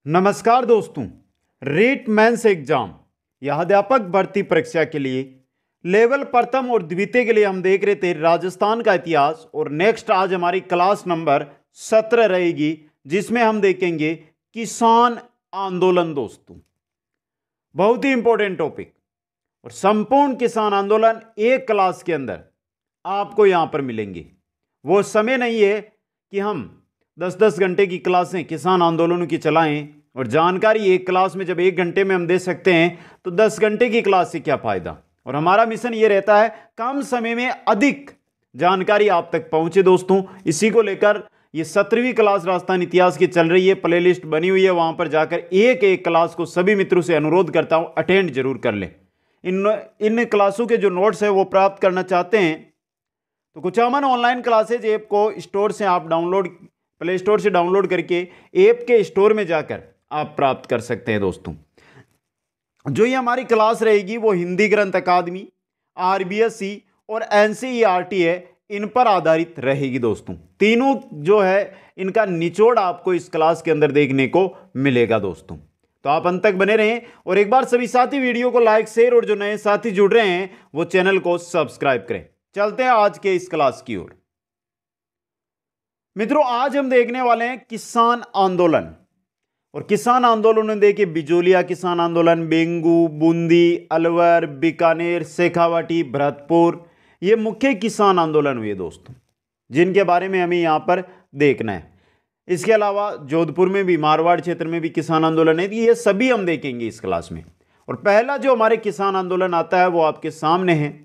नमस्कार दोस्तों। REET mains exam या अध्यापक भर्ती परीक्षा के लिए लेवल प्रथम और द्वितीय के लिए हम देख रहे थे राजस्थान का इतिहास। और नेक्स्ट आज हमारी क्लास नंबर 17 रहेगी जिसमें हम देखेंगे किसान आंदोलन। दोस्तों बहुत ही इंपॉर्टेंट टॉपिक और संपूर्ण किसान आंदोलन एक क्लास के अंदर आपको यहां पर मिलेंगे। वो समय नहीं है कि हम 10-10 घंटे की क्लासें किसान आंदोलनों की चलाएं और जानकारी एक क्लास में जब 1 घंटे में हम दे सकते हैं तो 10 घंटे की क्लास से क्या फायदा। और हमारा मिशन ये रहता है कम समय में अधिक जानकारी आप तक पहुंचे। दोस्तों इसी को लेकर ये 17वीं क्लास राजस्थान इतिहास की चल रही है। प्लेलिस्ट बनी हुई है, वहां पर जाकर एक एक क्लास को सभी मित्रों से अनुरोध करता हूं अटेंड जरूर कर लें। इन क्लासों के जो नोट्स है वो प्राप्त करना चाहते हैं तो कुचामन ऑनलाइन क्लासेज ऐप को स्टोर से आप प्ले स्टोर से डाउनलोड करके ऐप के स्टोर में जाकर आप प्राप्त कर सकते हैं। दोस्तों जो ये हमारी क्लास रहेगी वो हिंदी ग्रंथ अकादमी, आरबीएसई और एनसीईआरटी है, इन पर आधारित रहेगी। दोस्तों तीनों जो है इनका निचोड़ आपको इस क्लास के अंदर देखने को मिलेगा। दोस्तों तो आप अंत तक बने रहें और एक बार सभी साथी वीडियो को लाइक, शेयर और जो नए साथी जुड़ रहे हैं वो चैनल को सब्सक्राइब करें। चलते हैं आज के इस क्लास की ओर। मित्रों आज हम देखने वाले हैं किसान आंदोलन। और किसान आंदोलन में देखिए बिजोलिया किसान आंदोलन, बेंगू, बूंदी, अलवर, बीकानेर, शेखावाटी, भरतपुर, ये मुख्य किसान आंदोलन हुए दोस्तों जिनके बारे में हमें यहां पर देखना है। इसके अलावा जोधपुर में भी, मारवाड़ क्षेत्र में भी किसान आंदोलन है, ये सभी हम देखेंगे इस क्लास में। और पहला जो हमारे किसान आंदोलन आता है वो आपके सामने है,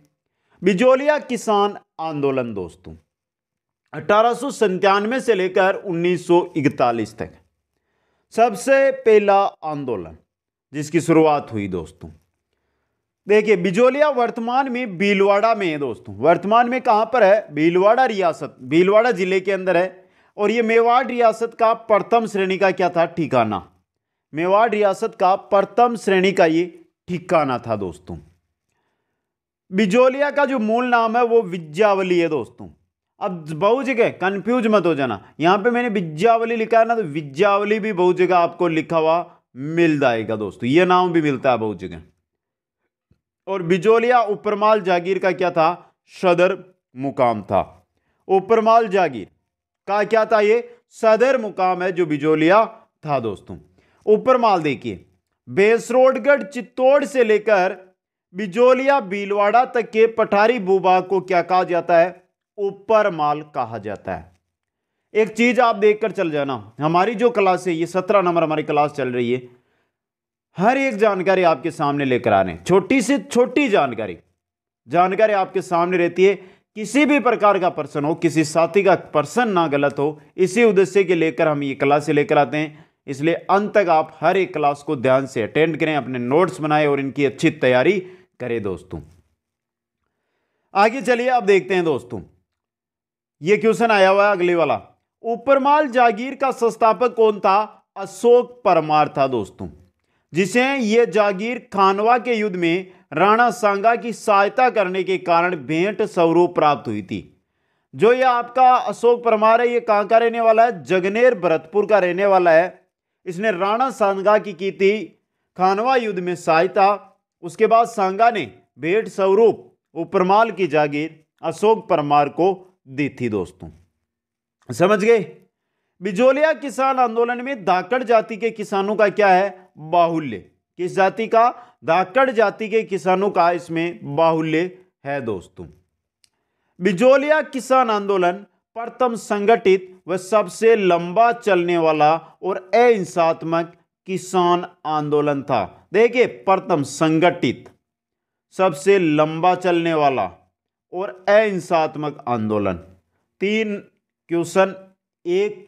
बिजोलिया किसान आंदोलन। दोस्तों 1897 से लेकर 1941 तक सबसे पहला आंदोलन जिसकी शुरुआत हुई। दोस्तों देखिए बिजोलिया वर्तमान में भीलवाड़ा में है। दोस्तों वर्तमान में कहां पर है? भीलवाड़ा रियासत, भीलवाड़ा जिले के अंदर है। और यह मेवाड़ रियासत का प्रथम श्रेणी का क्या था? ठिकाना। मेवाड़ रियासत का प्रथम श्रेणी का ये ठिकाना था। दोस्तों बिजोलिया का जो मूल नाम है वो विज्जावली है। दोस्तों अब बहुत जगह कंफ्यूज मत हो जाना, यहां पे मैंने विज्जावली लिखा है ना, तो विज्जावली भी बहुत जगह आपको लिखा हुआ मिल जाएगा। दोस्तों यह नाम भी मिलता है बहुत जगह। और बिजोलिया उपरमाल जागीर का क्या था? सदर मुकाम था। उपरमाल जागीर का क्या था? ये सदर मुकाम है जो बिजोलिया था। दोस्तों उपरमाल देखिए बेसरोडगढ़ चित्तौड़ से लेकर बिजोलिया भीलवाड़ा तक के पठारी भूभाग को क्या कहा जाता है? ऊपर माल कहा जाता है। एक चीज आप देखकर चल जाना, हमारी जो क्लास है ये 17 नंबर हमारी क्लास चल रही है, हर एक जानकारी आपके सामने लेकर आ रहे हैं। छोटी से छोटी जानकारी आपके सामने रहती है। किसी भी प्रकार का प्रश्न हो, किसी साथी का प्रश्न ना गलत हो, इसी उद्देश्य के लेकर हम ये क्लास लेकर आते हैं। इसलिए अंत तक आप हर एक क्लास को ध्यान से अटेंड करें, अपने नोट्स बनाएं और इनकी अच्छी तैयारी करें। दोस्तों आगे चलिए अब देखते हैं। दोस्तों ये क्वेश्चन आया हुआ है अगले वाला, उपरमाल जागीर का संस्थापक कौन था? अशोक परमार था। दोस्तों जिसे ये जागीर खानवा के युद्ध में राणा सांगा की सहायता करने के कारण भेंट स्वरूप प्राप्त हुई थी। जो ये आपका अशोक परमार है ये कहां का रहने वाला है? जगनेर भरतपुर का रहने वाला है। इसने राणा सांगा की थी खानवा युद्ध में सहायता। उसके बाद सांगा ने भेंट स्वरूप उपरमाल की जागीर अशोक परमार को दी थी। दोस्तों समझ गए? बिजोलिया किसान आंदोलन में धाकड़ जाति के किसानों का क्या है? बाहुल्य। किस जाति का? धाकड़ जाति के किसानों का इसमें बाहुल्य है। दोस्तों बिजोलिया किसान आंदोलन प्रथम संगठित व सबसे लंबा चलने वाला और अहिंसात्मक किसान आंदोलन था। देखिए प्रथम संगठित, सबसे लंबा चलने वाला और अहिंसात्मक आंदोलन, 3 क्वेश्चन एक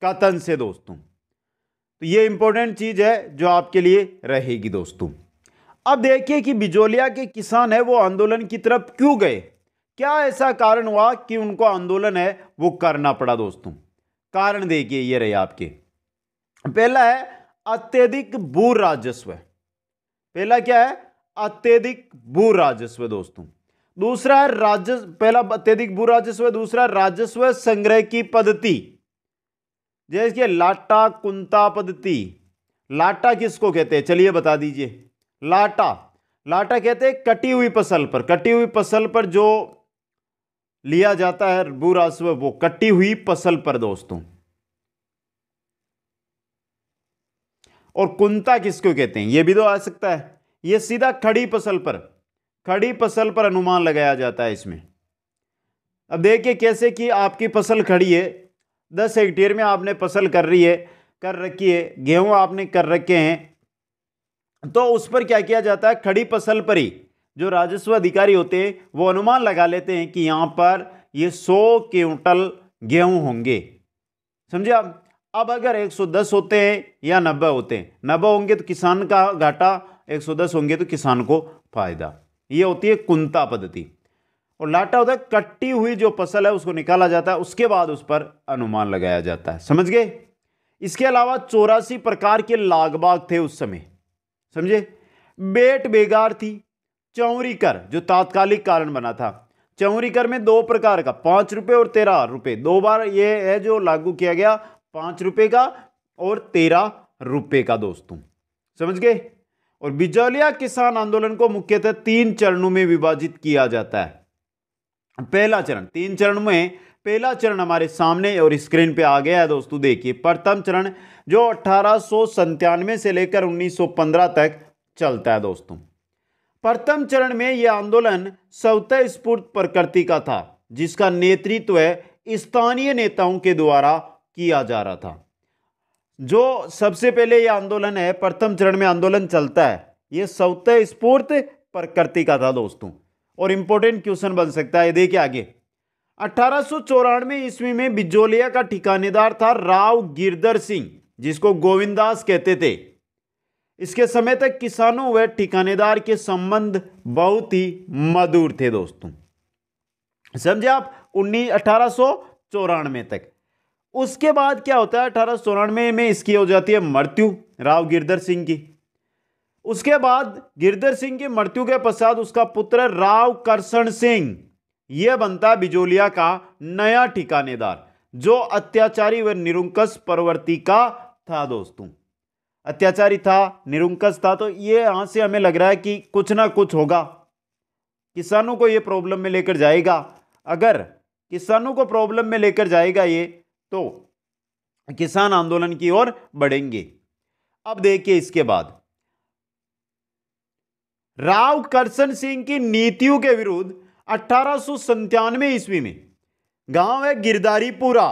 कथन से। दोस्तों तो ये इंपॉर्टेंट चीज है जो आपके लिए रहेगी। दोस्तों अब देखिए कि बिजोलिया के किसान है वो आंदोलन की तरफ क्यों गए, क्या ऐसा कारण हुआ कि उनको आंदोलन है वो करना पड़ा। दोस्तों कारण देखिए ये रहे आपके, पहला है अत्यधिक भू राजस्व। पहला क्या है? अत्यधिक भू राजस्व। दोस्तों दूसरा है पहला अत्यधिक भू राजस्व, दूसरा राजस्व संग्रह की पद्धति, जैसे लाटा कुंता पद्धति, लाटा किसको कहते हैं, चलिए बता दीजिए। लाटा, लाटा कहते हैं कटी हुई फसल पर, कटी हुई फसल पर जो लिया जाता है भू राजस्व, वो कटी हुई फसल पर दोस्तों। और कुंता किसको कहते हैं, यह भी तो आ सकता है। यह सीधा खड़ी फसल पर, खड़ी फसल पर अनुमान लगाया जाता है इसमें। अब देखिए कैसे कि आपकी फसल खड़ी है, 10 हेक्टेयर में आपने फसल कर रखी है, गेहूं आपने कर रखे हैं, तो उस पर क्या किया जाता है, खड़ी फसल पर ही जो राजस्व अधिकारी होते हैं वो अनुमान लगा लेते हैं कि यहां पर ये 100 क्विंटल गेहूं होंगे, समझे आप। अब अगर 110 होते हैं या 90 होते हैं, 90 होंगे तो किसान का घाटा, 110 होंगे तो किसान को फायदा। ये होती है कुंता पद्धति। और लाटा होता है कटी हुई जो फसल है उसको निकाला जाता है, उसके बाद उस पर अनुमान लगाया जाता है, समझ गए। इसके अलावा 84 प्रकार के लागबाग थे उस समय, समझे। बेट बेगार थी, चौरी कर जो तात्कालिक कारण बना था। चौरी कर में 2 प्रकार का, 5 रुपए और 13 रुपए, 2 बार ये है जो लागू किया गया, 5 रुपए का और 13 रुपए का दोस्तों, समझ गए। और बिचौलिया किसान आंदोलन को मुख्यतः 3 चरणों में विभाजित किया जाता है। पहला चरण, 3 चरण में पहला चरण हमारे सामने और स्क्रीन पे आ गया है दोस्तों, देखिए। प्रथम चरण जो 1897 से लेकर 1915 तक चलता है दोस्तों। प्रथम चरण में यह आंदोलन स्वतः स्फूर्त प्रकृति का था, जिसका नेतृत्व स्थानीय नेताओं के द्वारा किया जा रहा था। जो सबसे पहले यह आंदोलन है, प्रथम चरण में आंदोलन चलता है, यह स्वतः स्फूर्त प्रकृति का था दोस्तों। और इंपॉर्टेंट क्वेश्चन बन सकता है, देखिए आगे। 1894 ईस्वी में बिजोलिया का ठिकानेदार था राव गिरधर सिंह, जिसको गोविंदास कहते थे। इसके समय तक किसानों व ठिकानेदार के संबंध बहुत ही मधुर थे दोस्तों, समझे आप। 1894 तक। उसके बाद क्या होता है, 1894 में इसकी हो जाती है मृत्यु, राव गिरधर सिंह की। उसके बाद गिरधर सिंह की मृत्यु के पश्चात उसका पुत्र राव करशन सिंह यह बनता बिजोलिया का नया ठिकानेदार, जो अत्याचारी व निरंकुश प्रवृत्ति का था दोस्तों। अत्याचारी था, निरंकुश था, तो ये यहां से हमें लग रहा है कि कुछ ना कुछ होगा, किसानों को ये प्रॉब्लम में लेकर जाएगा। अगर किसानों को प्रॉब्लम में लेकर जाएगा ये, तो किसान आंदोलन की ओर बढ़ेंगे। अब देखिए इसके बाद राव करशन सिंह की नीतियों के विरुद्ध 1897 ईस्वी में गांव है गिरधारीपुरा,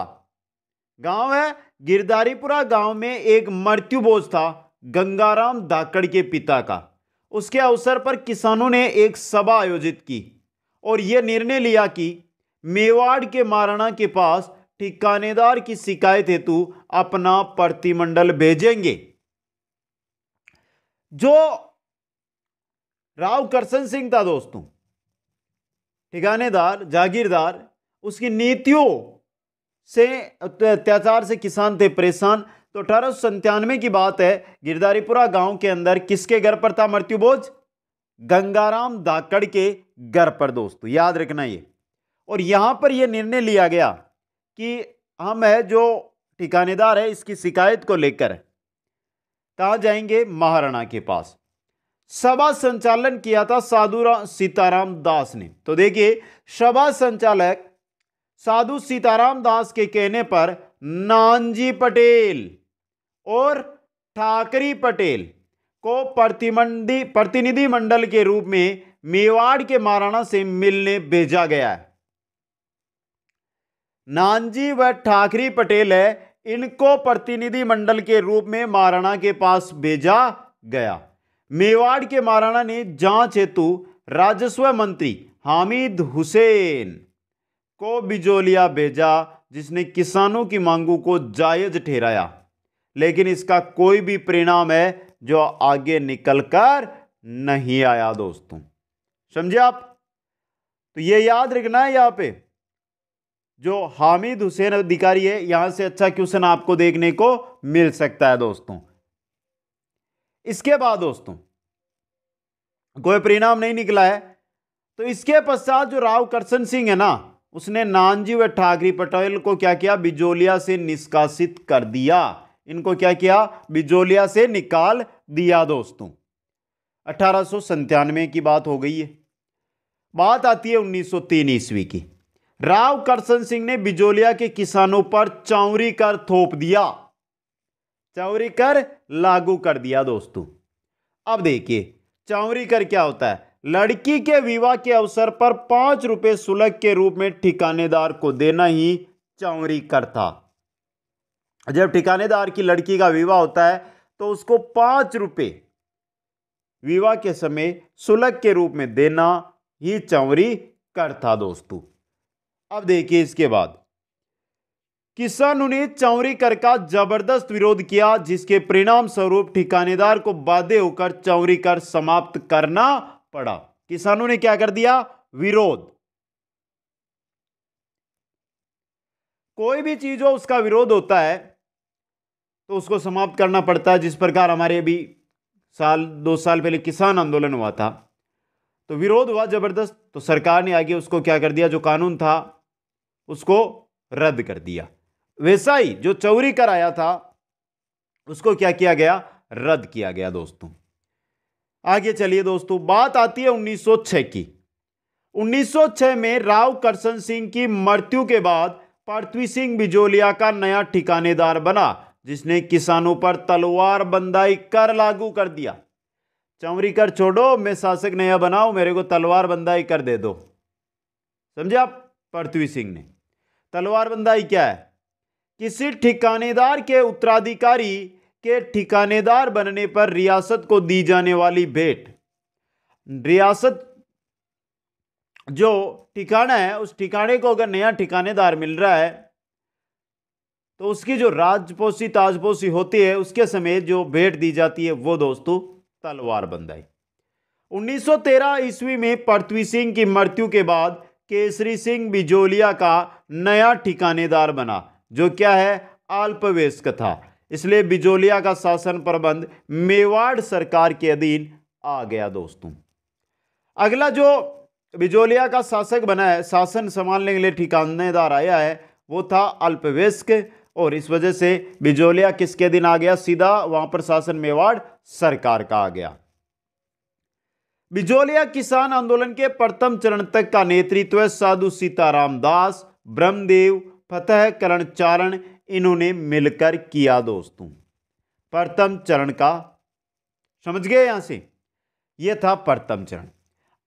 गांव में एक मृत्युभोज था गंगाराम धाकड़ के पिता का। उसके अवसर पर किसानों ने एक सभा आयोजित की और यह निर्णय लिया कि मेवाड़ के महाराणा के पास ठिकानेदार की शिकायत हेतु अपना प्रतिमंडल भेजेंगे। जो राव करशन सिंह था दोस्तों, ठिकानेदार, जागीरदार, उसकी नीतियों से, अत्याचार से किसान थे परेशान। तो 1897 की बात है, गिरधारीपुरा गांव के अंदर किसके घर पर था मृत्युभोज, गंगाराम धाकड़ के घर पर दोस्तों, याद रखना ये। और यहां पर यह निर्णय लिया गया कि हम है जो ठिकानेदार है इसकी शिकायत को लेकर कहां जाएंगे, महाराणा के पास। सभा संचालन किया था साधु सीताराम दास ने। तो देखिए सभा संचालक साधु सीताराम दास के कहने पर नानजी पटेल और ठाकरी पटेल को प्रतिनिधि मंडल के रूप में मेवाड़ के महाराणा से मिलने भेजा गया है। नानजी व ठाकरी पटेल है, इनको प्रतिनिधि मंडल के रूप में महाराणा के पास भेजा गया। मेवाड़ के महाराणा ने जांच हेतु राजस्व मंत्री हामिद हुसैन को बिजोलिया भेजा, जिसने किसानों की मांगों को जायज ठहराया, लेकिन इसका कोई भी परिणाम है जो आगे निकलकर नहीं आया दोस्तों, समझे आप। तो ये याद रखना है, यहां पे जो हामिद हुसैन अधिकारी है, यहां से अच्छा क्वेश्चन आपको देखने को मिल सकता है दोस्तों। इसके बाद दोस्तों कोई परिणाम नहीं निकला है, तो इसके पश्चात जो राव करशन सिंह है ना, उसने नानजी व ठाकरी पटेल को क्या किया, बिजोलिया से निष्कासित कर दिया। इनको क्या किया, बिजोलिया से निकाल दिया दोस्तों। 1897 की बात हो गई है। बात आती है 1903 ईस्वी की। राव करसन सिंह ने बिजोलिया के किसानों पर चाउरी कर थोप दिया, चाउरी कर लागू कर दिया दोस्तों। अब देखिए चाउरी कर क्या होता है, लड़की के विवाह के अवसर पर 5 रुपए शुल्क के रूप में ठिकानेदार को देना ही चाउरी कर था। जब ठिकानेदार की लड़की का विवाह होता है तो उसको 5 रुपए विवाह के समय शुल्क के रूप में देना ही चाउरी कर था दोस्तों। अब देखिए इसके बाद किसानों ने चाउरी कर का जबरदस्त विरोध किया, जिसके परिणाम स्वरूप ठिकानेदार को बाध्य होकर चाउरी कर समाप्त करना पड़ा। किसानों ने क्या कर दिया, विरोध। कोई भी चीज हो उसका विरोध होता है तो उसको समाप्त करना पड़ता है। जिस प्रकार हमारे अभी 2 साल पहले किसान आंदोलन हुआ था तो विरोध हुआ जबरदस्त, तो सरकार ने आगे उसको क्या कर दिया, जो कानून था उसको रद्द कर दिया। वैसा ही जो चाउरी कर आया था उसको क्या किया गया, रद्द किया गया दोस्तों। आगे चलिए दोस्तों, बात आती है 1906 की। 1906 में राव करसन सिंह की मृत्यु के बाद पृथ्वी सिंह बिजोलिया का नया ठिकानेदार बना, जिसने किसानों पर तलवार बंदाई कर लागू कर दिया। चाउरी कर छोड़ो, मैं शासक नया बनाऊं, मेरे को तलवार बंदाई कर दे दो। समझे आप, पृथ्वी सिंह ने। तलवार बंदाई क्या है, किसी ठिकानेदार के उत्तराधिकारी के ठिकानेदार बनने पर रियासत को दी जाने वाली भेंट। रियासत जो ठिकाना है उस ठिकाने को अगर नया ठिकानेदार मिल रहा है तो उसकी जो राजपोशी ताजपोशी होती है उसके समेत जो भेंट दी जाती है वो दोस्तों तलवार बंदाई। 1913 ईस्वी में पृथ्वी सिंह की मृत्यु के बाद केसरी सिंह बिजोलिया का नया ठिकानेदार बना, जो क्या है, अल्पवयस्क था। इसलिए बिजोलिया का शासन प्रबंध मेवाड़ सरकार के अधीन आ गया दोस्तों। अगला जो बिजोलिया का शासक बना है, शासन संभालने के लिए ठिकानेदार आया है, वो था अल्पवयस्क, और इस वजह से बिजोलिया किसके अधीन आ गया, सीधा वहां पर शासन मेवाड़ सरकार का आ गया। बिजोलिया किसान आंदोलन के प्रथम चरण तक का नेतृत्व साधु सीताराम दास, ब्रह्मदेव, फतेह करण चारण इन्होंने मिलकर किया दोस्तों। प्रथम चरण का समझ गए, यहां से यह था प्रथम चरण।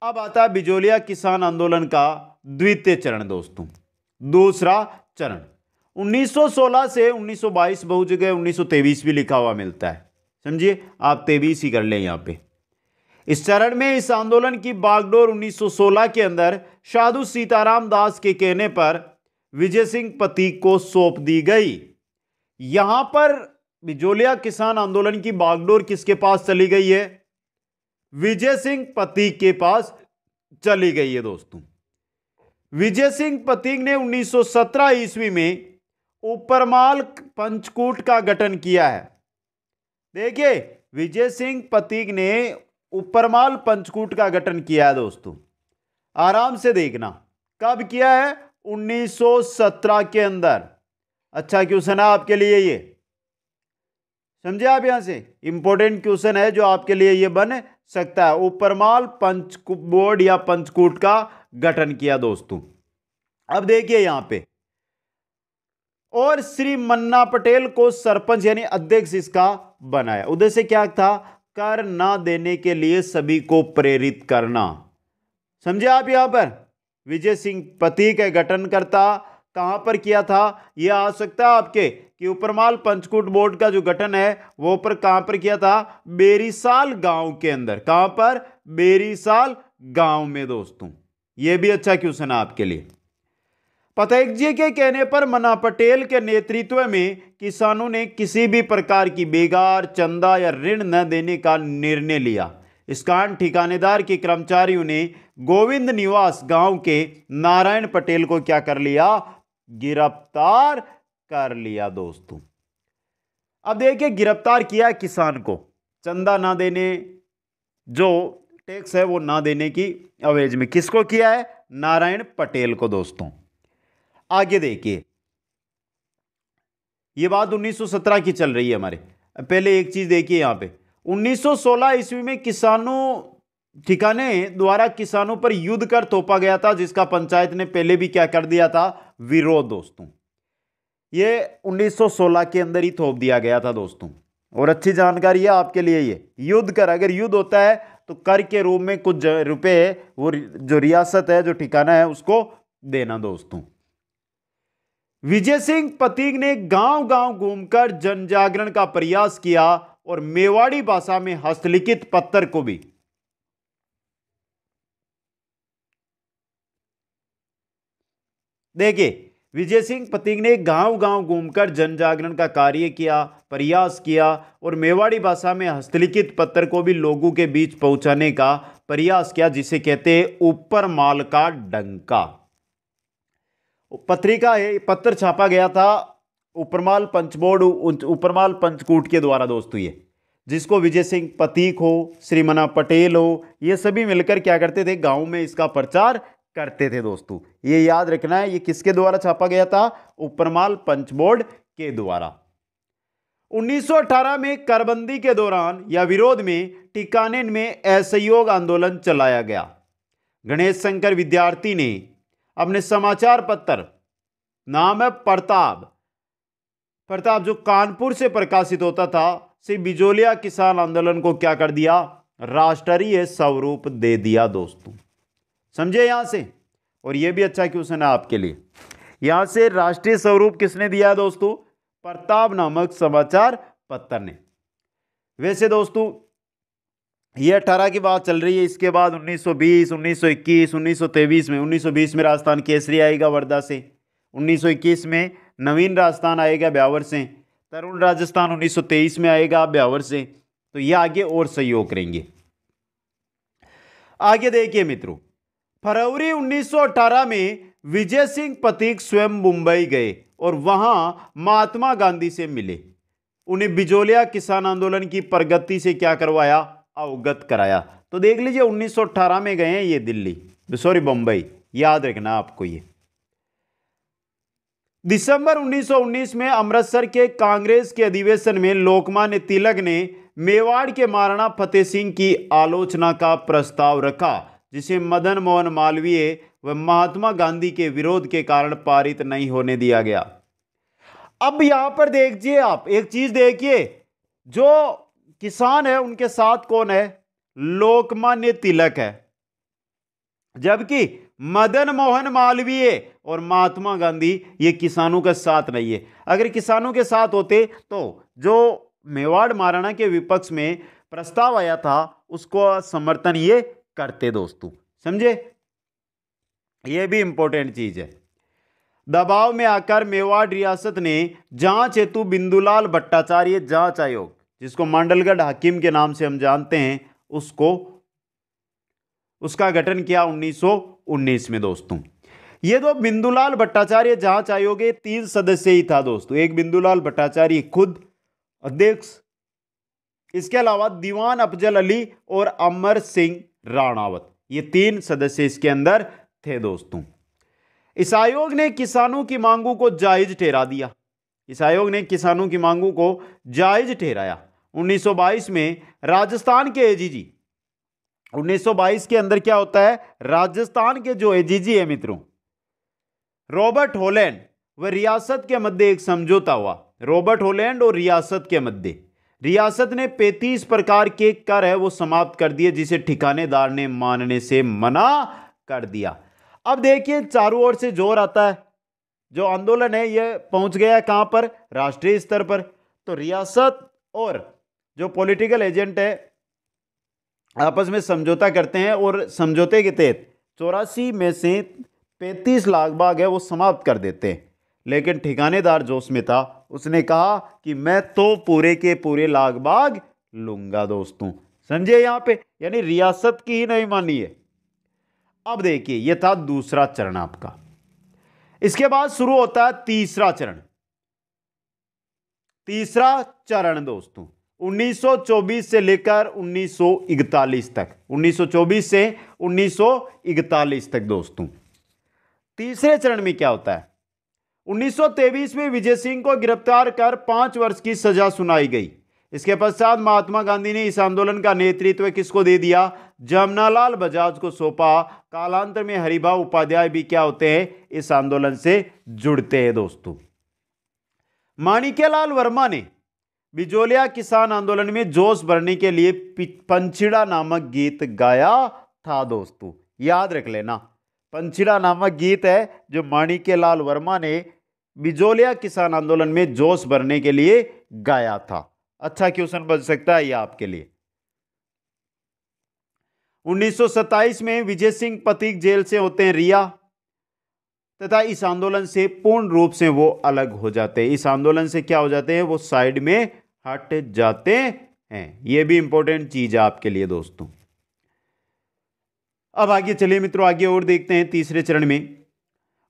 अब आता है बिजोलिया किसान आंदोलन का द्वितीय चरण दोस्तों, दूसरा चरण। 1916 से 1922 बहुत जगह 1923 भी लिखा हुआ मिलता है, समझिए आप 23 ही कर लें यहां पे। इस चरण में इस आंदोलन की बागडोर 1916 के अंदर साधु सीताराम दास के कहने पर विजय सिंह पतीक को सौंप दी गई। यहां पर बिजोलिया किसान आंदोलन की बागडोर किसके पास चली गई है, विजय सिंह पतीक के पास चली गई है दोस्तों। विजय सिंह पतीक ने 1917 ईस्वी में ऊपरमाल पंचकूट का गठन किया है। देखिए विजय सिंह पतीक ने ऊपरमाल पंचकूट का गठन किया है दोस्तों, आराम से देखना। कब किया है, 1917 के अंदर। अच्छा क्वेश्चन है आपके लिए ये, समझे आप, यहां से इंपॉर्टेंट क्वेश्चन है जो आपके लिए ये बन सकता है। ऊपरमाल पंचकूट बोर्ड या पंचकूट का गठन किया दोस्तों। अब देखिए यहां पे, और श्री मन्ना पटेल को सरपंच यानी अध्यक्ष इसका बनाया। उद्देश्य क्या था, कर ना देने के लिए सभी को प्रेरित करना। समझे आप, यहां पर विजय सिंह पतीक है गठनकर्ता, कहां पर किया था, यह आ सकता है आपके कि ऊपरमाल पंचकूट बोर्ड का जो गठन है वो पर कहां पर किया था, बेरीसाल गांव के अंदर। कहां पर, बेरीसाल गांव में दोस्तों। यह भी अच्छा क्वेश्चन है आपके लिए। पतेक जी के कहने पर मन्ना पटेल के नेतृत्व में किसानों ने किसी भी प्रकार की बेगार, चंदा या ऋण न देने का निर्णय लिया। इस कारण ठिकानेदार के कर्मचारियों ने गोविंद निवास गांव के नारायण पटेल को क्या कर लिया, गिरफ्तार कर लिया दोस्तों। अब देखिए गिरफ्तार किया किसान को, चंदा ना देने, जो टैक्स है वो ना देने की अवेज में। किसको किया है, नारायण पटेल को दोस्तों। आगे देखिए ये बात 1917 की चल रही है हमारे। पहले एक चीज देखिए यहाँ पे, 1916 ईस्वी में किसानों ठिकाने द्वारा किसानों पर युद्ध कर थोपा गया था, जिसका पंचायत ने पहले भी क्या कर दिया था, विरोध दोस्तों। ये 1916 के अंदर ही थोप दिया गया था दोस्तों। और अच्छी जानकारी है आपके लिए, ये युद्ध कर, अगर युद्ध होता है तो कर के रूप में कुछ रुपए वो जो रियासत है, जो ठिकाना है, उसको देना दोस्तों। विजय सिंह पथिक ने गांव गांव घूमकर जन जागरण का प्रयास किया और मेवाड़ी भाषा में हस्तलिखित पत्र को भी, देखिए विजय सिंह पथिक ने गांव गांव घूमकर जन जागरण का कार्य किया, प्रयास किया और मेवाड़ी भाषा में हस्तलिखित पत्र को भी लोगों के बीच पहुंचाने का प्रयास किया, जिसे कहते हैं ऊपर माल का डंका। पत्रिका है, पत्र छापा गया था उपरमाल पंचबोर्ड, उपरमाल पंचकूट के द्वारा दोस्तों, ये जिसको विजय सिंह पथिक हो, श्रीमना पटेल हो, ये सभी मिलकर क्या करते थे, गांव में इसका प्रचार करते थे दोस्तों। ये याद रखना है, ये किसके द्वारा छापा गया था, उपरमाल पंचबोर्ड के द्वारा। 1918 में करबंदी के दौरान या विरोध में टिकाने में असहयोग आंदोलन चलाया गया। गणेश शंकर विद्यार्थी ने अपने समाचार पत्र, नाम है प्रताप, जो कानपुर से प्रकाशित होता था, से बिजोलिया किसान आंदोलन को क्या कर दिया, राष्ट्रीय स्वरूप दे दिया दोस्तों। समझे यहां से। और यह भी अच्छा क्वेश्चन है आपके लिए, यहां से राष्ट्रीय स्वरूप किसने दिया दोस्तों, प्रताप नामक समाचार पत्र ने। वैसे दोस्तों ये 18 की बात चल रही है, इसके बाद 1920, 1921, 1923 में, 1920 में राजस्थान केसरी आएगा वर्धा से, 1921 में नवीन राजस्थान आएगा ब्यावर से, तरुण राजस्थान 1923 में आएगा ब्यावर से। तो ये आगे और सहयोग करेंगे। आगे देखिए मित्रों, फरवरी 1918 में विजय सिंह पथिक स्वयं मुंबई गए और वहां महात्मा गांधी से मिले। उन्हें बिजोलिया किसान आंदोलन की प्रगति से क्या करवाया, अवगत कराया। तो देख लीजिए 1918 में गए हैं ये दिल्ली, सॉरी बंबई, याद रखना आपको ये। दिसंबर 1919 में अमृतसर के कांग्रेस के अधिवेशन में लोकमान्य तिलक ने मेवाड़ के महाराणा फतेह सिंह की आलोचना का प्रस्ताव रखा, जिसे मदन मोहन मालवीय व महात्मा गांधी के विरोध के कारण पारित नहीं होने दिया गया। अब यहां पर देखिए आप एक चीज देखिए, जो किसान है उनके साथ कौन है, लोकमान्य तिलक है, जबकि मदन मोहन मालवीय और महात्मा गांधी ये किसानों के साथ नहीं है। अगर किसानों के साथ होते तो जो मेवाड़ महाराणा के विपक्ष में प्रस्ताव आया था उसको समर्थन ये करते दोस्तों। समझे, ये भी इंपॉर्टेंट चीज है। दबाव में आकर मेवाड़ रियासत ने जांच हेतु बिंदुलाल भट्टाचार्य जांच आयोग, जिसको मांडलगढ़ हाकिम के नाम से हम जानते हैं, उसका गठन किया 1919 में दोस्तों। ये तो बिंदुलाल भट्टाचार्य जांच आयोग 3 सदस्य ही था दोस्तों। एक बिंदुलाल भट्टाचार्य खुद अध्यक्ष, इसके अलावा दीवान अफजल अली और अमर सिंह राणावत, ये 3 सदस्य इसके अंदर थे दोस्तों। इस आयोग ने किसानों की मांगों को जायज ठहरा दिया। इस आयोग ने किसानों की मांगों को जायज ठहराया। 1922 में राजस्थान के एजीजी, 1922 के अंदर क्या होता है, राजस्थान के जो एजीजी है मित्रों, रॉबर्ट हॉलैंड व रियासत के मध्य एक समझौता हुआ। रॉबर्ट हॉलैंड और रियासत के मध्य, रियासत ने 35 प्रकार के कर है वो समाप्त कर दिए, जिसे ठिकानेदार ने मानने से मना कर दिया। अब देखिए चारों ओर से जोर आता है, जो आंदोलन है ये पहुंच गया कहां पर, राष्ट्रीय स्तर पर। तो रियासत और जो पॉलिटिकल एजेंट है आपस में समझौता करते हैं और समझौते के तहत 84 में से 35 लाख बाग है वो समाप्त कर देते हैं। लेकिन ठिकानेदार जोश में था, उसने कहा कि मैं तो पूरे के पूरे लाख बाग लूंगा दोस्तों। समझे यहां पे, यानी रियासत की ही नहीं मानी है। अब देखिए यह था दूसरा चरण आपका। इसके बाद शुरू होता है तीसरा चरण। तीसरा चरण दोस्तों 1924 से लेकर 1941 तक, 1924 से 1941 तक दोस्तों। तीसरे चरण में क्या होता है, 1923 में विजय सिंह को गिरफ्तार कर 5 वर्ष की सजा सुनाई गई। इसके पश्चात महात्मा गांधी ने इस आंदोलन का नेतृत्व किसको दे दिया? जमनालाल बजाज को सौंपा। कालांतर में हरिभाऊ उपाध्याय भी क्या होते हैं? इस आंदोलन से जुड़ते हैं दोस्तों। माणिक्यलाल वर्मा ने बिजोलिया किसान आंदोलन में जोश भरने के लिए पंछिड़ा नामक गीत गाया था दोस्तों, याद रख लेना। पंछिड़ा नामक गीत है जो माणिक्यलाल वर्मा ने बिजोलिया किसान आंदोलन में जोश भरने के लिए गाया था। अच्छा क्वेश्चन बन सकता है ये आपके लिए। 1927 में विजय सिंह पथिक जेल से होते हैं रिहा तथा इस आंदोलन से पूर्ण रूप से वो अलग हो जाते हैं। इस आंदोलन से क्या हो जाते हैं? वो साइड में हट जाते हैं। ये भी इंपॉर्टेंट चीज है आपके लिए दोस्तों। अब आगे चलिए मित्रों, आगे और देखते हैं तीसरे चरण में।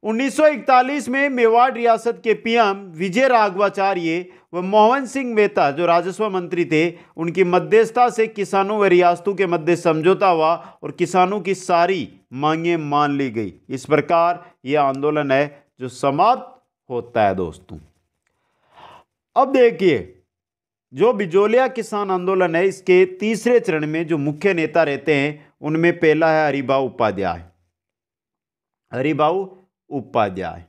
1941 में मेवाड़ रियासत के पीएम विजय राघवाचार्य व मोहन सिंह मेहता जो राजस्व मंत्री थे, उनकी मध्यस्थता से किसानों व रियासतों के मध्य समझौता हुआ और किसानों की सारी मांगें मान ली गई। इस प्रकार यह आंदोलन है जो समाप्त होता है दोस्तों। अब देखिए, जो बिजोलिया किसान आंदोलन है, इसके तीसरे चरण में जो मुख्य नेता रहते हैं उनमें पहला है हरिभाऊ उपाध्याय। हरिभाऊ उपाध्याय।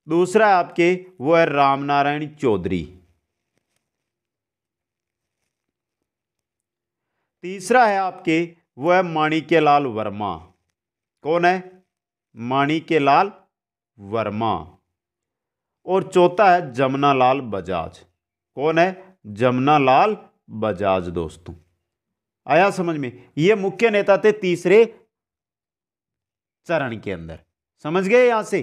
दूसरा है आपके वो है रामनारायण चौधरी। तीसरा है आपके वो है माणिक्यलाल वर्मा। कौन है? माणिक्यलाल वर्मा। और चौथा है जमनालाल बजाज। कौन है? जमनालाल बजाज दोस्तों। आया समझ में? ये मुख्य नेता थे तीसरे चरण के अंदर। समझ गए यहां से?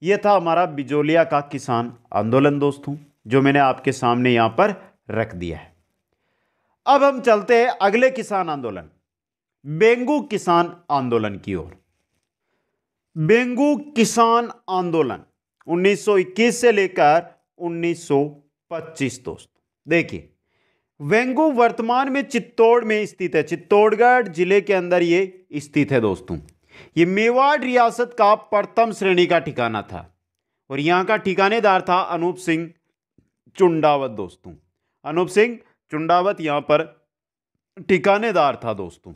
यह था हमारा बिजोलिया का किसान आंदोलन दोस्तों, जो मैंने आपके सामने यहां पर रख दिया है। अब हम चलते हैं अगले किसान आंदोलन, बेंगू किसान आंदोलन की ओर। बेंगू किसान आंदोलन 1921 से लेकर 1925 दोस्तों। देखिए, बेंगू वर्तमान में चित्तौड़ में स्थित है। चित्तौड़गढ़ जिले के अंदर ये स्थित है दोस्तों। ये मेवाड़ रियासत का प्रथम श्रेणी का ठिकाना था और यहां का ठिकानेदार था अनूप सिंह चुंडावत दोस्तों। अनूप सिंह चुंडावत यहां पर ठिकानेदार था दोस्तों।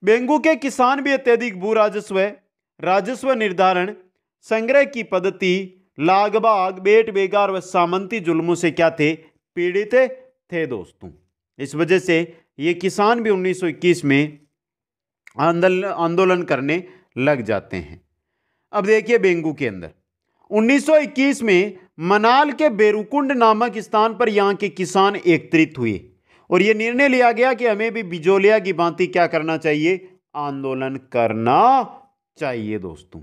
बेंगू के किसान भी अत्यधिक भू राजस्व निर्धारण, संग्रह की पद्धति, लागबाग, बेट बेगार व सामंती जुल्मों से क्या थे? पीड़ित थे दोस्तों। इस वजह से ये किसान भी 1921 में आंदोलन करने लग जाते हैं। अब देखिए, बेंगू के अंदर 1921 में मनाल के बेरुकुंड नामक स्थान पर यहां के किसान एकत्रित हुए और यह निर्णय लिया गया कि हमें भी बिजोलिया की भांति क्या करना चाहिए? आंदोलन करना चाहिए दोस्तों।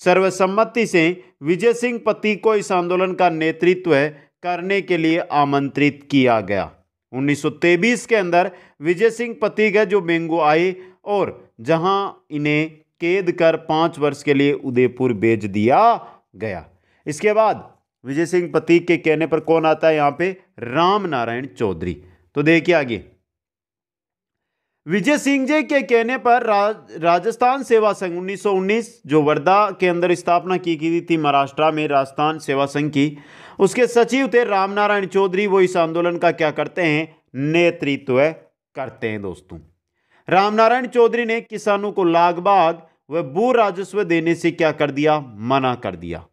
सर्वसम्मति से विजय सिंह पथिक को इस आंदोलन का नेतृत्व करने के लिए आमंत्रित किया गया। 1923 के अंदर विजय सिंह पथिक है जो बेंगू आए और जहां इन्हें कैद कर 5 वर्ष के लिए उदयपुर भेज दिया गया। इसके बाद विजय सिंह पथिक के कहने पर कौन आता है यहां पे? रामनारायण चौधरी। तो देखिए आगे, विजय सिंह जी के कहने पर राजस्थान सेवा संघ 1919 जो वर्धा के अंदर स्थापना की गई थी, महाराष्ट्र में राजस्थान सेवा संघ की, उसके सचिव थे रामनारायण चौधरी। वो इस आंदोलन का क्या करते हैं? नेतृत्व करते हैं दोस्तों। रामनारायण चौधरी ने किसानों को लागबाग व भू राजस्व देने से क्या कर दिया? मना कर दिया।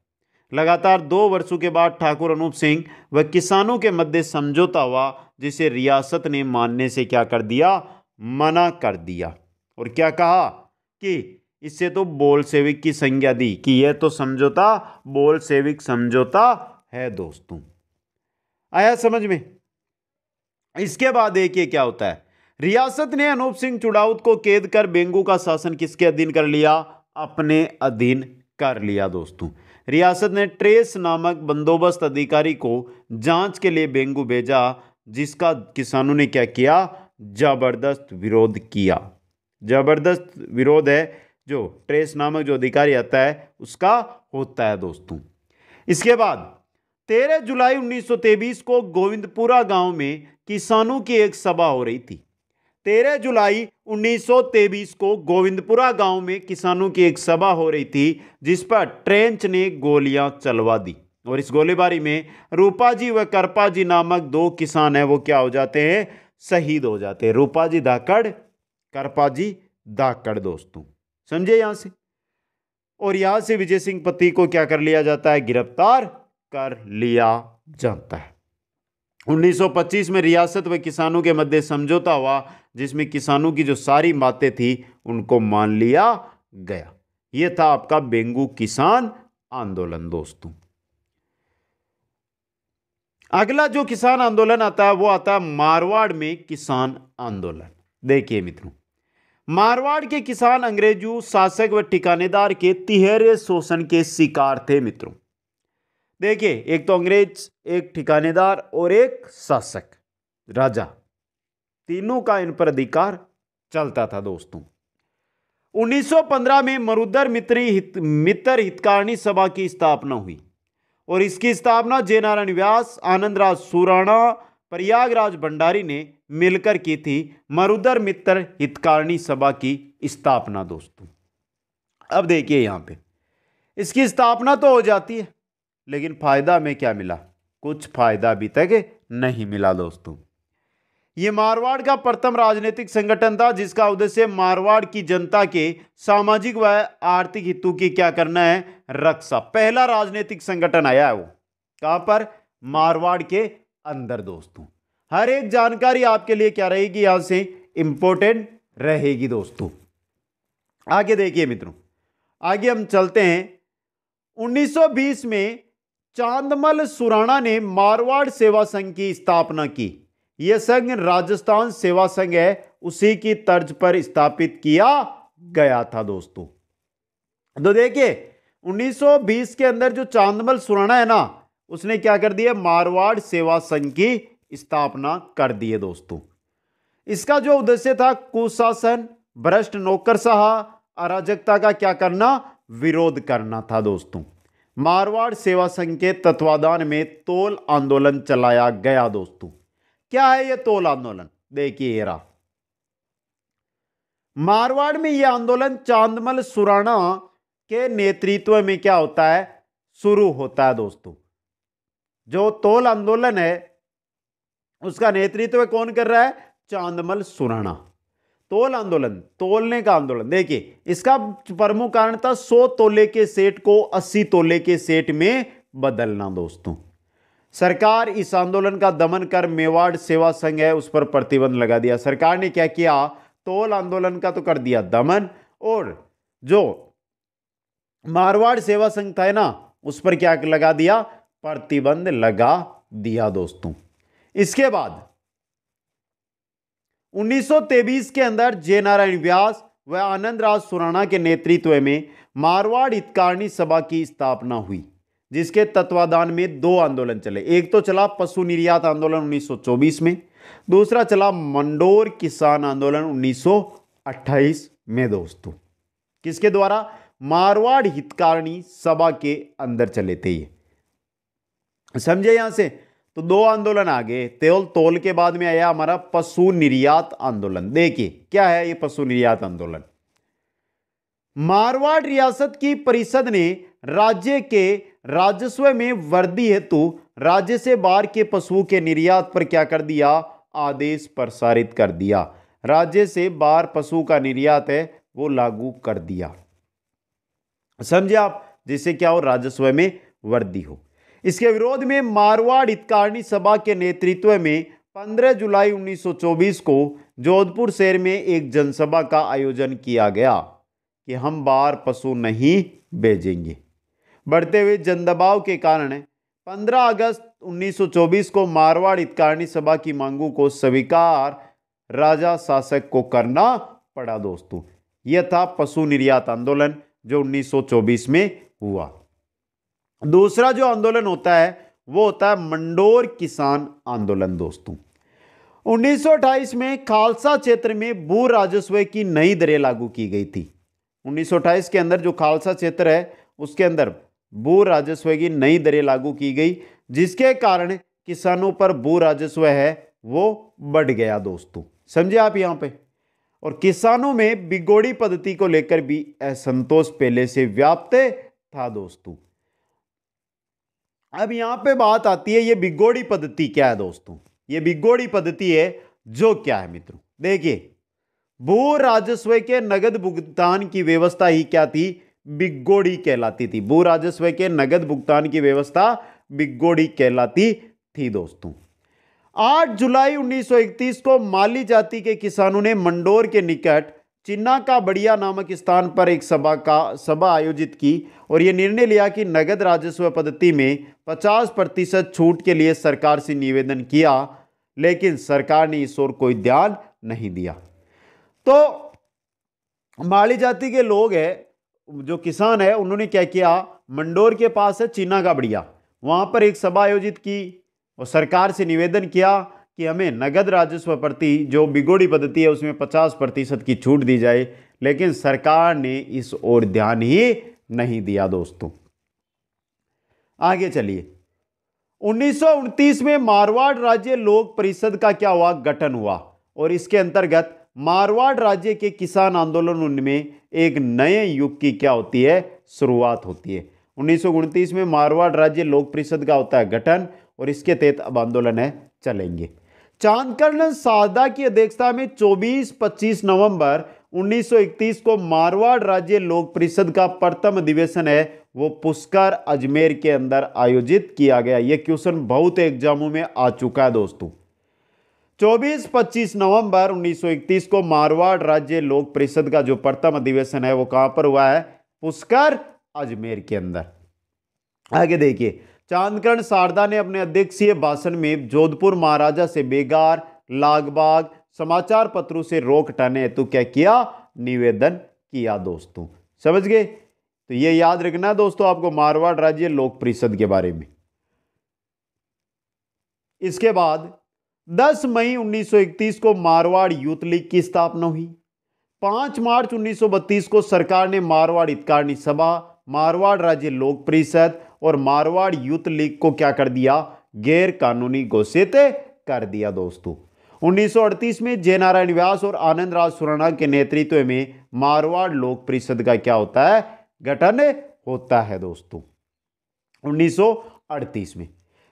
लगातार 2 वर्षों के बाद ठाकुर अनूप सिंह व किसानों के मध्य समझौता हुआ, जिसे रियासत ने मानने से क्या कर दिया? मना कर दिया। और क्या कहा कि इससे तो बोल्शेविक की संज्ञा दी कि यह तो समझौता बोल्शेविक समझौता है दोस्तों। आया समझ में? इसके बाद देखिए क्या होता है। रियासत ने अनूप सिंह चुड़ाउत को कैद कर बेंगू का शासन किसके अधीन कर लिया? अपने अधीन कर लिया दोस्तों। रियासत ने ट्रेस नामक बंदोबस्त अधिकारी को जांच के लिए बेंगू भेजा, जिसका किसानों ने क्या किया? जबरदस्त विरोध किया। जबरदस्त विरोध है जो ट्रेस नामक जो अधिकारी आता है उसका होता है दोस्तों। इसके बाद 13 जुलाई 1923 को गोविंदपुरा गांव में किसानों की एक सभा हो रही थी। 13 जुलाई 1923 को गोविंदपुरा गांव में किसानों की एक सभा हो रही थी, जिस पर ट्रेंच ने गोलियां चलवा दी और इस गोलीबारी में रूपाजी व करपाजी नामक दो किसान हैं, वो क्या हो जाते हैं, शहीद हो जाते हैं। रूपाजी धाकड़, करपाजी धाकड़ दोस्तों, समझे यहां से। और यहां से विजय सिंह पति को क्या कर लिया जाता है, गिरफ्तार कर लिया जाता है। 1925 में रियासत व किसानों के मध्य समझौता हुआ, जिसमें किसानों की जो सारी बातें थी उनको मान लिया गया। यह था आपका बेंगू किसान आंदोलन दोस्तों। अगला जो किसान आंदोलन आता है वो आता है मारवाड़ में किसान आंदोलन। देखिए मित्रों, मारवाड़ के किसान अंग्रेजों शासक व ठिकानेदार के तिहरे शोषण के शिकार थे मित्रों। देखिए, एक तो अंग्रेज, एक ठिकानेदार और एक शासक राजा, तीनों का इन पर अधिकार चलता था दोस्तों। 1915 में मरुधर मित्र हितकारिणी सभा की स्थापना हुई और इसकी स्थापना जय नारायण व्यास, आनंदराज सुराणा, प्रयागराज भंडारी ने मिलकर की थी। मरुधर मित्र हितकारिणी सभा की स्थापना दोस्तों। अब देखिए यहां पे इसकी स्थापना तो हो जाती है, लेकिन फायदा में क्या मिला, कुछ फायदा अभी तक नहीं मिला दोस्तों। यह मारवाड़ का प्रथम राजनीतिक संगठन था, जिसका उद्देश्य मारवाड़ की जनता के सामाजिक व आर्थिक हितों की क्या करना है, रक्षा। पहला राजनीतिक संगठन आया है वो कहां पर, मारवाड़ के अंदर दोस्तों। हर एक जानकारी आपके लिए क्या रहेगी, यहां से इंपॉर्टेंट रहेगी दोस्तों। आगे देखिए मित्रों, आगे हम चलते हैं। 1920 में चांदमल सुराणा ने मारवाड़ सेवा संघ की स्थापना की। यह संघ राजस्थान सेवा संघ है, उसी की तर्ज पर स्थापित किया गया था दोस्तों। तो देखिए 1920 के अंदर जो चांदमल सुराणा है ना, उसने क्या कर दिया, मारवाड़ सेवा संघ की स्थापना कर दी है दोस्तों। इसका जो उद्देश्य था, कुशासन, भ्रष्ट नौकरशाह, अराजकता का क्या करना, विरोध करना था दोस्तों। मारवाड़ सेवा संघ के तत्वाधान में तोल आंदोलन चलाया गया दोस्तों। क्या है यह तोल आंदोलन, देखिए ये रहा। मारवाड़ में यह आंदोलन चांदमल सुराणा के नेतृत्व में क्या होता है, शुरू होता है दोस्तों। जो तोल आंदोलन है उसका नेतृत्व कौन कर रहा है, चांदमल सुराणा। तोल आंदोलन, तोलने का आंदोलन, देखिए इसका प्रमुख कारण था 100 तोले के सेट को 80 तोले के सेट में बदलना दोस्तों। सरकार इस आंदोलन का दमन कर मेवाड़ सेवा संघ है उस पर प्रतिबंध लगा दिया। सरकार ने क्या किया, तोल आंदोलन का तो कर दिया दमन, और जो मारवाड़ सेवा संघ था ना, उस पर क्या लगा दिया, प्रतिबंध लगा दिया दोस्तों। इसके बाद 1923 के अंदर जय नारायण व्यास व आनंदराज सुराणा के नेतृत्व में मारवाड़ हितकारिणी सभा की स्थापना हुई, जिसके तत्वाधान में दो आंदोलन चले। एक तो चला पशु निर्यात आंदोलन 1924 में, दूसरा चला मंडोर किसान आंदोलन 1928 में दोस्तों। किसके द्वारा, मारवाड़ हितकारिणी सभा के अंदर चले थे ये, समझे यहां से। तो दो आंदोलन आ गए, तोल के बाद में आया हमारा पशु निर्यात आंदोलन। देखिए क्या है ये पशु निर्यात आंदोलन। मारवाड़ रियासत की परिषद ने राज्य के राजस्व में वृद्धि हेतु राज्य से बाहर के पशुओं के निर्यात पर क्या कर दिया, आदेश प्रसारित कर दिया। राज्य से बाहर पशु का निर्यात है वो लागू कर दिया, समझे आप, जिससे क्या हो, राजस्व में वृद्धि हो। इसके विरोध में मारवाड़ हितकारिणी सभा के नेतृत्व में 15 जुलाई 1924 को जोधपुर शहर में एक जनसभा का आयोजन किया गया कि हम बाहर पशु नहीं भेजेंगे। बढ़ते हुए जनदबाव के कारण 15 अगस्त 1924 को मारवाड़ हितकारिणी सभा की मांगों को स्वीकार राजा शासक को करना पड़ा दोस्तों। यह था पशु निर्यात आंदोलन जो 1924 में हुआ। दूसरा जो आंदोलन होता है वो होता है मंडोर किसान आंदोलन दोस्तों। 1928 में खालसा क्षेत्र में भू राजस्व की नई दरें लागू की गई थी। 1928 के अंदर जो खालसा क्षेत्र है उसके अंदर भू राजस्व की नई दरें लागू की गई, जिसके कारण किसानों पर भू राजस्व है वो बढ़ गया दोस्तों। समझे आप यहां पे। और किसानों में बिगोड़ी पद्धति को लेकर भी असंतोष पहले से व्याप्त था दोस्तों। अब यहां पे बात आती है, ये बिगोड़ी पद्धति क्या है दोस्तों। ये बिगोड़ी पद्धति है जो क्या है मित्रों, देखिए भू राजस्व के नगद भुगतान की व्यवस्था ही क्या थी, बिगोड़ी कहलाती थी। भू राजस्व के नगद भुगतान की व्यवस्था बिगोड़ी कहलाती थी दोस्तों। 8 जुलाई 1931 को माली जाति के किसानों ने मंडोर के निकट चिन्ना का बढ़िया नामक स्थान पर एक सभा आयोजित की और यह निर्णय लिया कि नगद राजस्व पद्धति में 50% छूट के लिए सरकार से निवेदन किया, लेकिन सरकार ने इस ओर कोई ध्यान नहीं दिया। तो माली जाति के लोग हैं, जो किसान है, उन्होंने क्या किया, मंडोर के पास है चिन्ना का बढ़िया, वहां पर एक सभा आयोजित की और सरकार से निवेदन किया कि हमें नगद राजस्व प्रति जो बिगोड़ी पद्धति है उसमें 50% की छूट दी जाए, लेकिन सरकार ने इस ओर ध्यान ही नहीं दिया दोस्तों। आगे चलिए, 1929 में मारवाड़ राज्य लोक परिषद का क्या हुआ, गठन हुआ और इसके अंतर्गत मारवाड़ राज्य के किसान आंदोलन में एक नए युग की क्या होती है, शुरुआत होती है। 1929 में मारवाड़ राज्य लोक परिषद का होता है गठन और इसके तहत अब आंदोलन है चलेंगे। चांदकर्ण सारदा की अध्यक्षता में 24-25 नवंबर 1931 को मारवाड़ राज्य लोक परिषद का प्रथम अधिवेशन है वो पुष्कर अजमेर के अंदर आयोजित किया गया। यह क्वेश्चन बहुत एग्जामों में आ चुका है दोस्तों। 24-25 नवंबर 1931 को मारवाड़ राज्य लोक परिषद का जो प्रथम अधिवेशन है वो कहां पर हुआ है, पुष्कर अजमेर के अंदर। आगे देखिए, चांदकर्ण सारदा ने अपने अध्यक्षीय भाषण में जोधपुर महाराजा से बेगार, लागबाग समाचार पत्रों से रोक हटाने हेतु क्या किया, निवेदन किया दोस्तों। समझ गए। तो ये याद रखना दोस्तों आपको मारवाड़ राज्य लोक परिषद के बारे में। इसके बाद 10 मई 1931 को मारवाड़ यूथ लीग की स्थापना हुई। 5 मार्च 1932 को सरकार ने मारवाड़ हितकारिणी सभा, मारवाड़ राज्य लोक परिषद और मारवाड़ यूथ लीग को क्या कर दिया, गैर कानूनी घोषित कर दिया दोस्तों। 1938 में जयनारायण व्यास और आनंद राज सुराणा के नेतृत्व में मारवाड़ लोक परिषद का क्या होता है, गठन होता है दोस्तों 1938 में।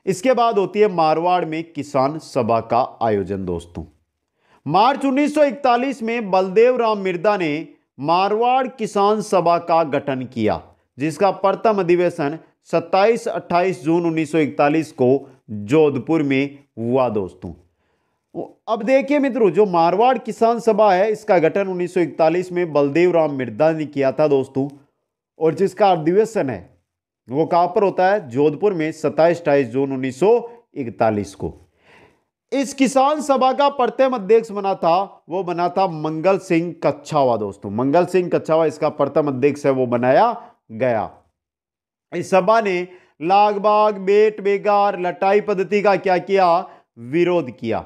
इसके बाद होती है मारवाड़ में किसान सभा का आयोजन दोस्तों। मार्च 1941 में बलदेव राम मिर्दा ने मारवाड़ किसान सभा का गठन किया, जिसका प्रथम अधिवेशन 27-28 जून 1941 को जोधपुर में हुआ दोस्तों। अब देखिए मित्रों, जो मारवाड़ किसान सभा है इसका गठन 1941 में बलदेव राम मिर्दा ने किया था दोस्तों, और जिसका अधिवेशन है वो कहां पर होता है, जोधपुर में 27-28 जून 1941 को। इस किसान सभा का प्रथम अध्यक्ष बना था मंगल सिंह कच्छावा दोस्तों। मंगल सिंह कच्छावा इसका प्रथम अध्यक्ष है वो बनाया गया। इस सभा ने लागबाग, बेट बेगार, लटाई पद्धति का क्या किया, विरोध किया।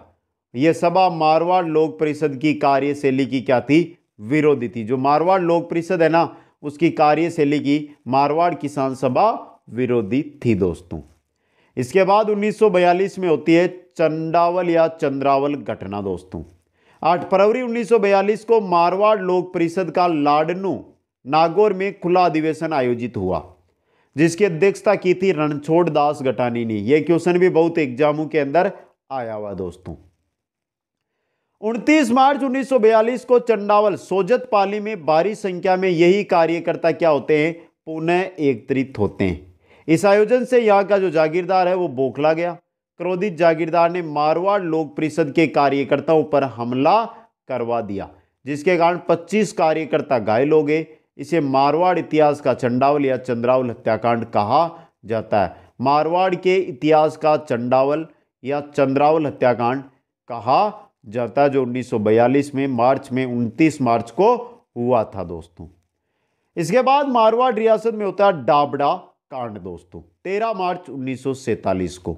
यह सभा मारवाड़ लोक परिषद की कार्यशैली की क्या थी, विरोधी थी। जो मारवाड़ लोक परिषद है ना उसकी कार्यशैली की मारवाड़ किसान सभा विरोधी थी दोस्तों। इसके बाद 1942 में होती है चंडावल या चंद्रावल घटना दोस्तों। 8 फरवरी 1942 को मारवाड़ लोक परिषद का लाडनू नागौर में खुला अधिवेशन आयोजित हुआ, जिसकी अध्यक्षता की थी रणछोड़ दास गटानी ने। यह क्वेश्चन भी बहुत एग्जामों के अंदर आया हुआ दोस्तों। 29 मार्च 1942 को चंडावल सोजत पाली में भारी संख्या में यही कार्यकर्ता क्या होते हैं, पुनः एकत्रित होते हैं। इस आयोजन से यहां का जो जागीरदार है वो बौखला गया। क्रोधित जागीरदार ने मारवाड़ लोक परिषद के कार्यकर्ताओं पर हमला करवा दिया, जिसके कारण 25 कार्यकर्ता घायल हो गए। इसे मारवाड़ इतिहास का चंडावल या चंद्रावल हत्याकांड कहा जाता है। मारवाड़ के इतिहास का चंडावल या चंद्रावल हत्याकांड कहा जाता है, जो 1942 में 29 मार्च को हुआ था दोस्तों। इसके बाद मारवाड़ रियासत में होता है डाबड़ा कांड दोस्तों 13 मार्च 1947 को।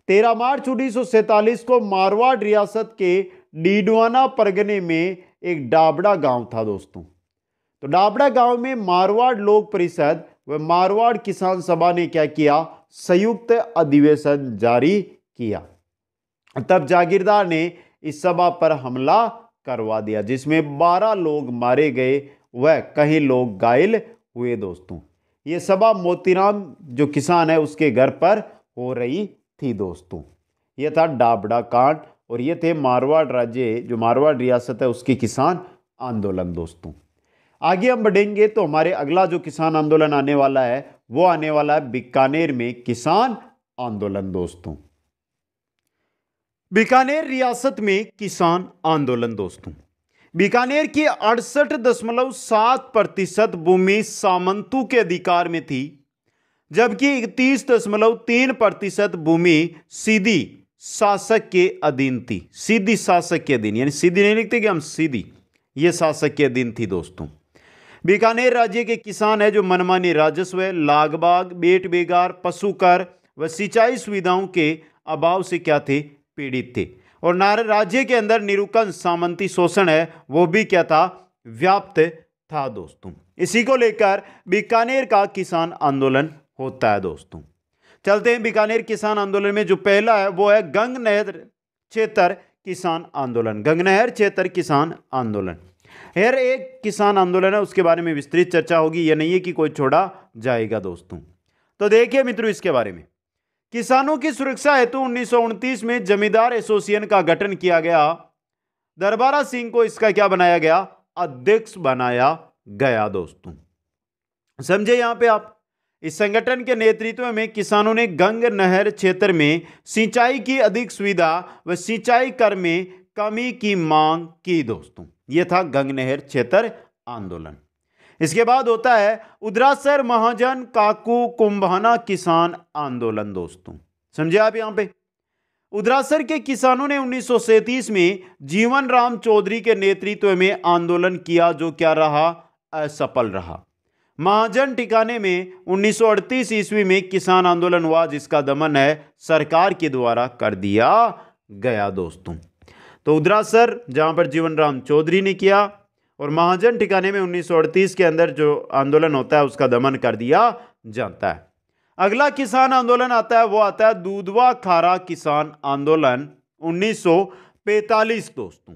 13 मार्च 1947 को मारवाड़ रियासत के डीडवाना परगने में एक डाबड़ा गांव था दोस्तों। तो डाबड़ा गांव में मारवाड़ लोक परिषद व मारवाड़ किसान सभा ने क्या किया, संयुक्त अधिवेशन जारी किया। तब जागीरदार ने इस सभा पर हमला करवा दिया, जिसमें 12 लोग मारे गए व कई लोग घायल हुए दोस्तों। ये सभा मोतीराम जो किसान है उसके घर पर हो रही थी दोस्तों। यह था डाबड़ा कांड और ये थे मारवाड़ राज्य, जो मारवाड़ रियासत है उसके किसान आंदोलन दोस्तों। आगे हम बढ़ेंगे तो हमारे अगला जो किसान आंदोलन आने वाला है वो आने वाला है बीकानेर में किसान आंदोलन दोस्तों। बीकानेर रियासत में किसान आंदोलन दोस्तों। बीकानेर की 68.7% भूमि सामंतों के अधिकार में थी, जबकि 31.3% भूमि सीधी शासक के अधीन थी। सीधी शासक के अधीन, यानी सीधी नहीं लिखते कि हम सीधी, ये शासक के अधीन थी दोस्तों। बीकानेर राज्य के किसान है जो मनमानी राजस्व, लागबाग, बेट बेगार, पशु कर व सिंचाई सुविधाओं के अभाव से क्या थे, पीड़ित थे। और राज्य के अंदर निरुकन सामंती शोषण है वो भी क्या था, व्याप्त था दोस्तों। इसी को लेकर बीकानेर का किसान आंदोलन होता है दोस्तों। चलते हैं बीकानेर किसान आंदोलन में। जो पहला है वो है गंगनहर क्षेत्र किसान आंदोलन। गंगनहर क्षेत्र किसान आंदोलन हर एक किसान आंदोलन है, उसके बारे में विस्तृत चर्चा होगी, यह नहीं है कि कोई छोड़ा जाएगा दोस्तों। तो देखिए मित्रों, इसके बारे में किसानों की सुरक्षा हेतु 1929 में जमींदार एसोसिएशन का गठन किया गया। दरबारा सिंह को इसका क्या बनाया गया, अध्यक्ष बनाया गया दोस्तों। समझे यहां पे आप। इस संगठन के नेतृत्व में किसानों ने गंग नहर क्षेत्र में सिंचाई की अधिक सुविधा व सिंचाई कर में कमी की मांग की दोस्तों। यह था गंग नहर क्षेत्र आंदोलन। इसके बाद होता है उदरासर महाजन काकू कुंभाना किसान आंदोलन दोस्तों। समझे आप यहां पे। उदरासर के किसानों ने 1937 में जीवन राम चौधरी के नेतृत्व में आंदोलन किया, जो क्या रहा, असफल रहा। महाजन ठिकाने में 1938 ईस्वी में किसान आंदोलन हुआ, जिसका दमन है सरकार के द्वारा कर दिया गया दोस्तों। तो उदरासर जहां पर जीवन राम चौधरी ने किया और महाजन ठिकाने में 1938 के अंदर जो आंदोलन होता है उसका दमन कर दिया जाता है। अगला किसान आंदोलन आता है वो आता है दूधवा खारा किसान आंदोलन 1945 दोस्तों।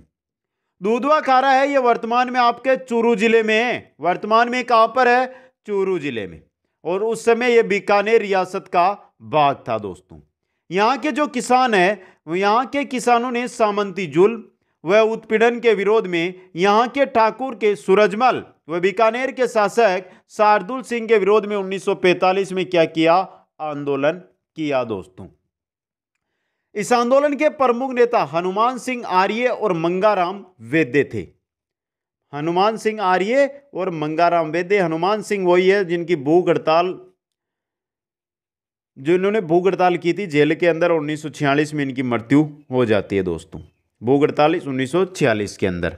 दूधवा खारा है ये वर्तमान में आपके चूरू जिले में है। वर्तमान में कहां पर है, चूरू जिले में। और उस समय यह बीकानेर रियासत का भाग था दोस्तों। यहां के जो किसान है यहां के किसानों ने सामंती जुल्म व उत्पीड़न के विरोध में यहां के ठाकुर के सूरजमल व बीकानेर के शासक शार्दुल सिंह के विरोध में 1945 में क्या किया, आंदोलन किया दोस्तों। इस आंदोलन के प्रमुख नेता हनुमान सिंह आर्य और मंगाराम वैद्य थे। हनुमान सिंह आर्य और मंगाराम वैद्य। हनुमान सिंह वही है जिनकी भूख हड़ताल, जो इन्होंने भूख हड़ताल की थी जेल के अंदर, 1946 में इनकी मृत्यु हो जाती है दोस्तों। भूख हड़ताल 1946 के अंदर।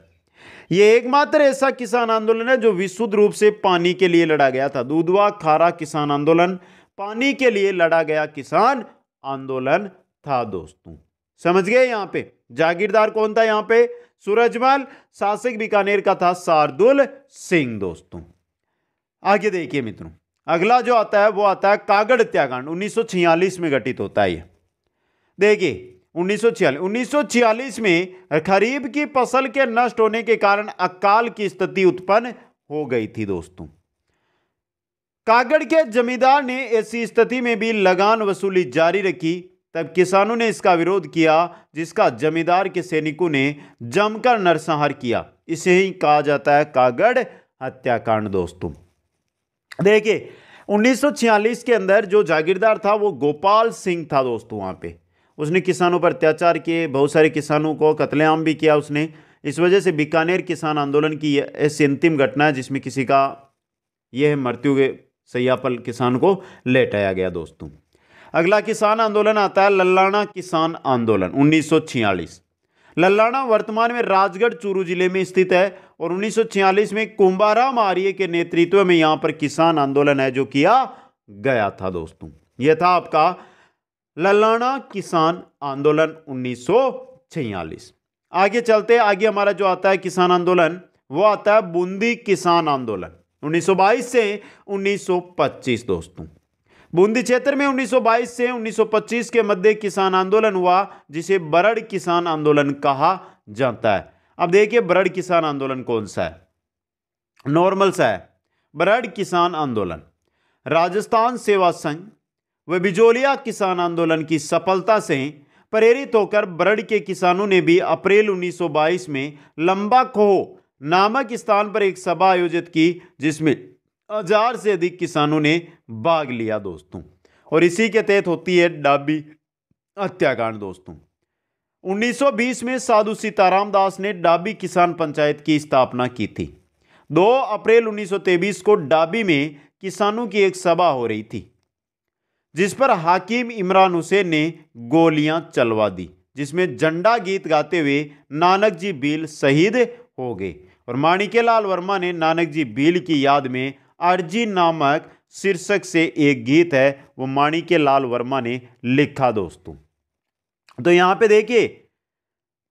यह एकमात्र ऐसा किसान आंदोलन है जो विशुद्ध रूप से पानी के लिए लड़ा गया था। दूधवा खारा किसान आंदोलन पानी के लिए लड़ा गया किसान आंदोलन था दोस्तों। समझ गए यहां पे। जागीरदार कौन था यहां पे, सूरजमल। शासक बीकानेर का था शार्दुल सिंह दोस्तों। आगे देखिए मित्रों, अगला जो आता है वो आता है कागड़ हत्याकांड 1946 में घटित होता है। देखिए 1946 में खरीफ की फसल के नष्ट होने के कारण अकाल की स्थिति उत्पन्न हो गई थी दोस्तों। कागड़ के जमींदार ने ऐसी स्थिति में भी लगान वसूली जारी रखी। तब किसानों ने इसका विरोध किया, जिसका जमींदार के सैनिकों ने जमकर नरसंहार किया। इसे ही कहा जाता है कागड़ हत्याकांड दोस्तों। देखिए 1946 के अंदर जो जागीरदार था वो गोपाल सिंह था दोस्तों। वहां पे उसने किसानों पर अत्याचार किए, बहुत सारे किसानों को कत्लेआम भी किया उसने। इस वजह से बीकानेर किसान आंदोलन की ऐसी अंतिम घटना है जिसमें किसी का यह मृत्यु के सैया पर किसान को लेटाया गया दोस्तों। अगला किसान आंदोलन आता है लल्लाना किसान आंदोलन 1946। लल्लाना वर्तमान में राजगढ़ चूरू जिले में स्थित है और 1946 में कुंभाराम आर्य के नेतृत्व में यहां पर किसान आंदोलन है जो किया गया था दोस्तों। यह था आपका लल्लाना किसान आंदोलन 1946। आगे चलते, आगे हमारा जो आता है किसान आंदोलन वो आता है बूंदी किसान आंदोलन 1922 से 1925 दोस्तों। बूंदी क्षेत्र में 1922 से 1925 के मध्य किसान आंदोलन हुआ, जिसे बरड़ किसान आंदोलन कहा जाता है। अब देखिए बरड़ किसान आंदोलन कौन सा है, नॉर्मल सा है। बरड़ किसान आंदोलन राजस्थान सेवा संघ व बिजोलिया किसान आंदोलन की सफलता से प्रेरित होकर बरड़ के किसानों ने भी अप्रैल 1922 में लंबा खोह नामक स्थान पर एक सभा आयोजित की, जिसमें 1000 से अधिक किसानों ने भाग लिया दोस्तों। और इसी के तहत होती है डाबी हत्याकांड दोस्तों। 1920 में साधु सीताराम दास ने डाबी किसान पंचायत की स्थापना की थी। 2 अप्रैल 1923 को डाबी में किसानों की एक सभा हो रही थी, जिस पर हाकिम इमरान हुसैन ने गोलियां चलवा दी, जिसमें झंडा गीत गाते हुए नानक जी भील शहीद हो गए। और माणिक्यलाल वर्मा ने नानक जी भील की याद में अर्जी नामक शीर्षक से एक गीत है, वो माणिक्यलाल वर्मा ने लिखा दोस्तों। तो यहां पे देखिए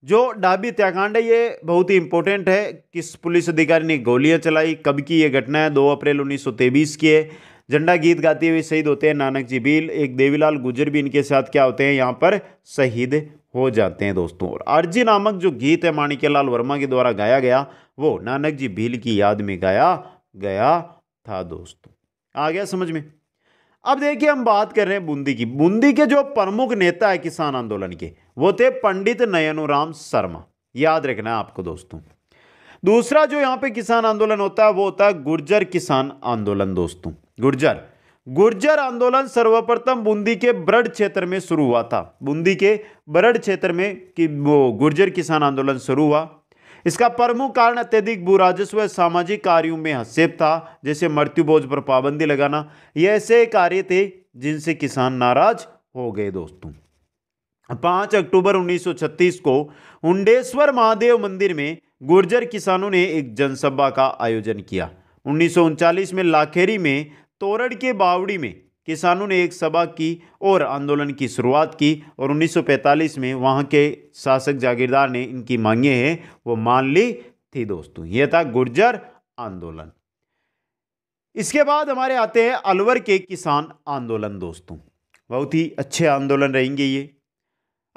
जो डाबी हत्याकांड है ये बहुत ही इंपॉर्टेंट है। किस पुलिस अधिकारी ने गोलियां चलाई, कब की ये घटना है, 2 अप्रैल 1923 की है। झंडा गीत गाते हुए शहीद होते हैं नानक जी भील। एक देवीलाल गुर्जर भी इनके साथ क्या होते हैं, यहाँ पर शहीद हो जाते हैं दोस्तों। और अर्जी नामक जो गीत है माणिक्यलाल वर्मा के द्वारा गाया गया, वो नानक जी भील की याद में गाया गया था दोस्तों। आ गया समझ में। अब देखिए हम बात कर रहे हैं बूंदी की। बूंदी के जो प्रमुख नेता है किसान आंदोलन के, वो थे पंडित नयनूराम शर्मा। याद रखना है आपको दोस्तों। दूसरा जो यहां पे किसान आंदोलन होता है वो होता है गुर्जर किसान आंदोलन दोस्तों। गुर्जर आंदोलन सर्वप्रथम बूंदी के बरड़ क्षेत्र में शुरू हुआ था। बूंदी के बरड़ क्षेत्र में कि वो गुर्जर किसान आंदोलन शुरू हुआ। इसका प्रमुख कारण अत्यधिक भू राजस्व व सामाजिक कार्यों में हस्तक्षेप था, जैसे मृत्यु भोज पर पाबंदी लगाना। ये ऐसे कार्य थे जिनसे किसान नाराज हो गए दोस्तों। 5 अक्टूबर 1936 को उंडेश्वर महादेव मंदिर में गुर्जर किसानों ने एक जनसभा का आयोजन किया। 1939 में लाखेरी में तोरड़ के बावड़ी में किसानों ने एक सभा की और आंदोलन की शुरुआत की। और 1945 में वहां के शासक जागीरदार ने इनकी मांगे हैं वो मान ली थी दोस्तों। यह था गुर्जर आंदोलन। इसके बाद हमारे आते हैं अलवर के किसान आंदोलन दोस्तों। बहुत ही अच्छे आंदोलन रहेंगे ये।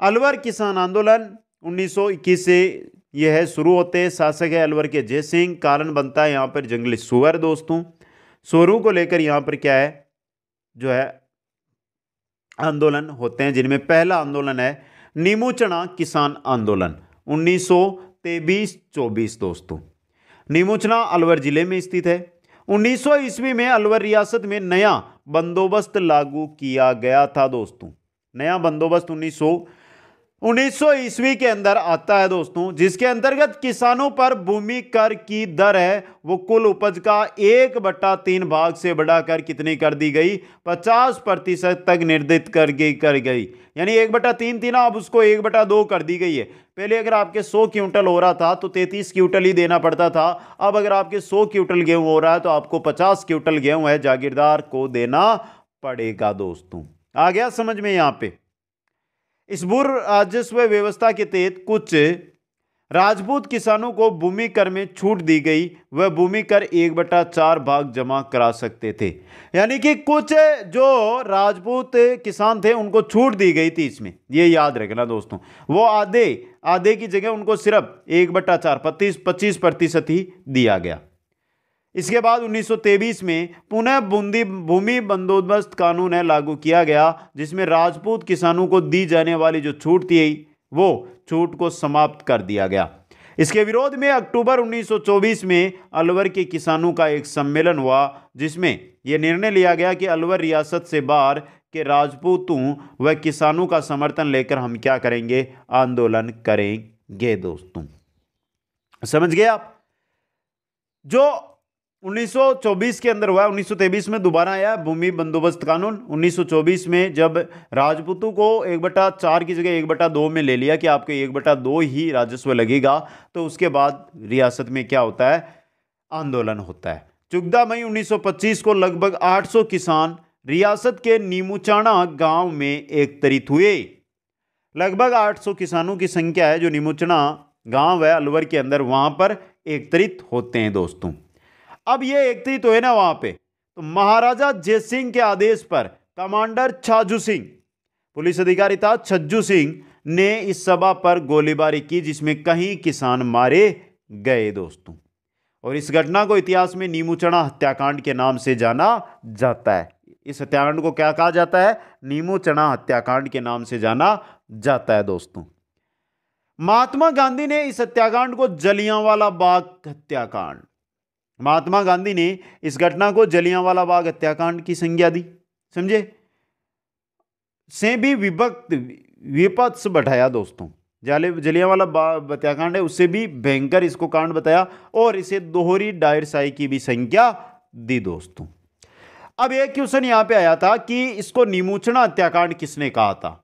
अलवर किसान आंदोलन 1921 से यह है शुरू होते हैं। शासक है अलवर के जय सिंह। कारण बनता है यहाँ पर जंगली सुअर दोस्तों। सुअरों को लेकर यहाँ पर क्या है जो है आंदोलन होते हैं, जिनमें पहला आंदोलन है नीमूचना किसान आंदोलन 1923-24 दोस्तों। नीमूचना अलवर जिले में स्थित है। 1900 ईस्वी में अलवर रियासत में नया बंदोबस्त लागू किया गया था दोस्तों। नया बंदोबस्त 1900 ईस्वी के अंदर आता है दोस्तों, जिसके अंतर्गत किसानों पर भूमि कर की दर है वो कुल उपज का 1/3 भाग से बढ़ाकर कितनी कर दी गई, 50% तक निर्धारित कर गई। यानी 1/3 थी ना, अब उसको 1/2 कर दी गई है। पहले अगर आपके 100 क्विंटल हो रहा था तो 33 क्विंटल ही देना पड़ता था। अब अगर आपके 100 क्विंटल गेहूं हो रहा है तो आपको 50 क्विंटल गेहूं है जागीरदार को देना पड़ेगा दोस्तों। आ गया समझ में। यहाँ पे इस भू राजस्व व्यवस्था के तहत कुछ राजपूत किसानों को भूमि कर में छूट दी गई। वह भूमि कर 1/4 भाग जमा करा सकते थे। यानी कि कुछ जो राजपूत किसान थे उनको छूट दी गई थी इसमें, ये याद रखना दोस्तों। वो आधे की जगह उनको सिर्फ 1/4 25% ही दिया गया। इसके बाद 1923 में पुनः भूमि बंदोबस्त कानून है लागू किया गया, जिसमें राजपूत किसानों को दी जाने वाली जो छूट थी वो छूट को समाप्त कर दिया गया। इसके विरोध में अक्टूबर 1924 में अलवर के किसानों का एक सम्मेलन हुआ, जिसमें यह निर्णय लिया गया कि अलवर रियासत से बाहर के राजपूतों व किसानों का समर्थन लेकर हम क्या करेंगे, आंदोलन करेंगे दोस्तों। समझ गए आप। जो 1924 के अंदर हुआ, 1923 में दोबारा आया भूमि बंदोबस्त कानून। 1924 में जब राजपूतों को 1/4 की जगह 1/2 में ले लिया कि आपको 1/2 ही राजस्व लगेगा, तो उसके बाद रियासत में क्या होता है, आंदोलन होता है। 14 मई 1925 को लगभग 800 किसान रियासत के नीमूचाना गांव में एकत्रित हुए। लगभग 800 किसानों की संख्या है जो नीमूचना गांव है अलवर के अंदर, वहां पर एकत्रित होते हैं दोस्तों। अब ये एकत्रित हुए ना वहां पे, तो महाराजा जयसिंह के आदेश पर कमांडर छाजू सिंह, पुलिस अधिकारी था छज्जू सिंह ने इस सभा पर गोलीबारी की जिसमें कई किसान मारे गए दोस्तों। और इस घटना को इतिहास में नीमूचना हत्याकांड के नाम से जाना जाता है। इस हत्याकांड को क्या कहा जाता है? नीमूचना हत्याकांड के नाम से जाना जाता है दोस्तों। महात्मा गांधी ने इस हत्याकांड को जलियांवाला बाग हत्याकांड, महात्मा गांधी ने इस घटना को जलियांवाला बाग हत्याकांड की संज्ञा दी, समझे, से भी विपक्ष बढ़ाया दोस्तों। जलियांवाला बाग हत्याकांड है उससे भी भयंकर इसको कांड बताया और इसे दोहरी डायरशाही की भी संज्ञा दी दोस्तों। अब एक क्वेश्चन यहां पे आया था कि इसको नीमूचना हत्याकांड किसने कहा था?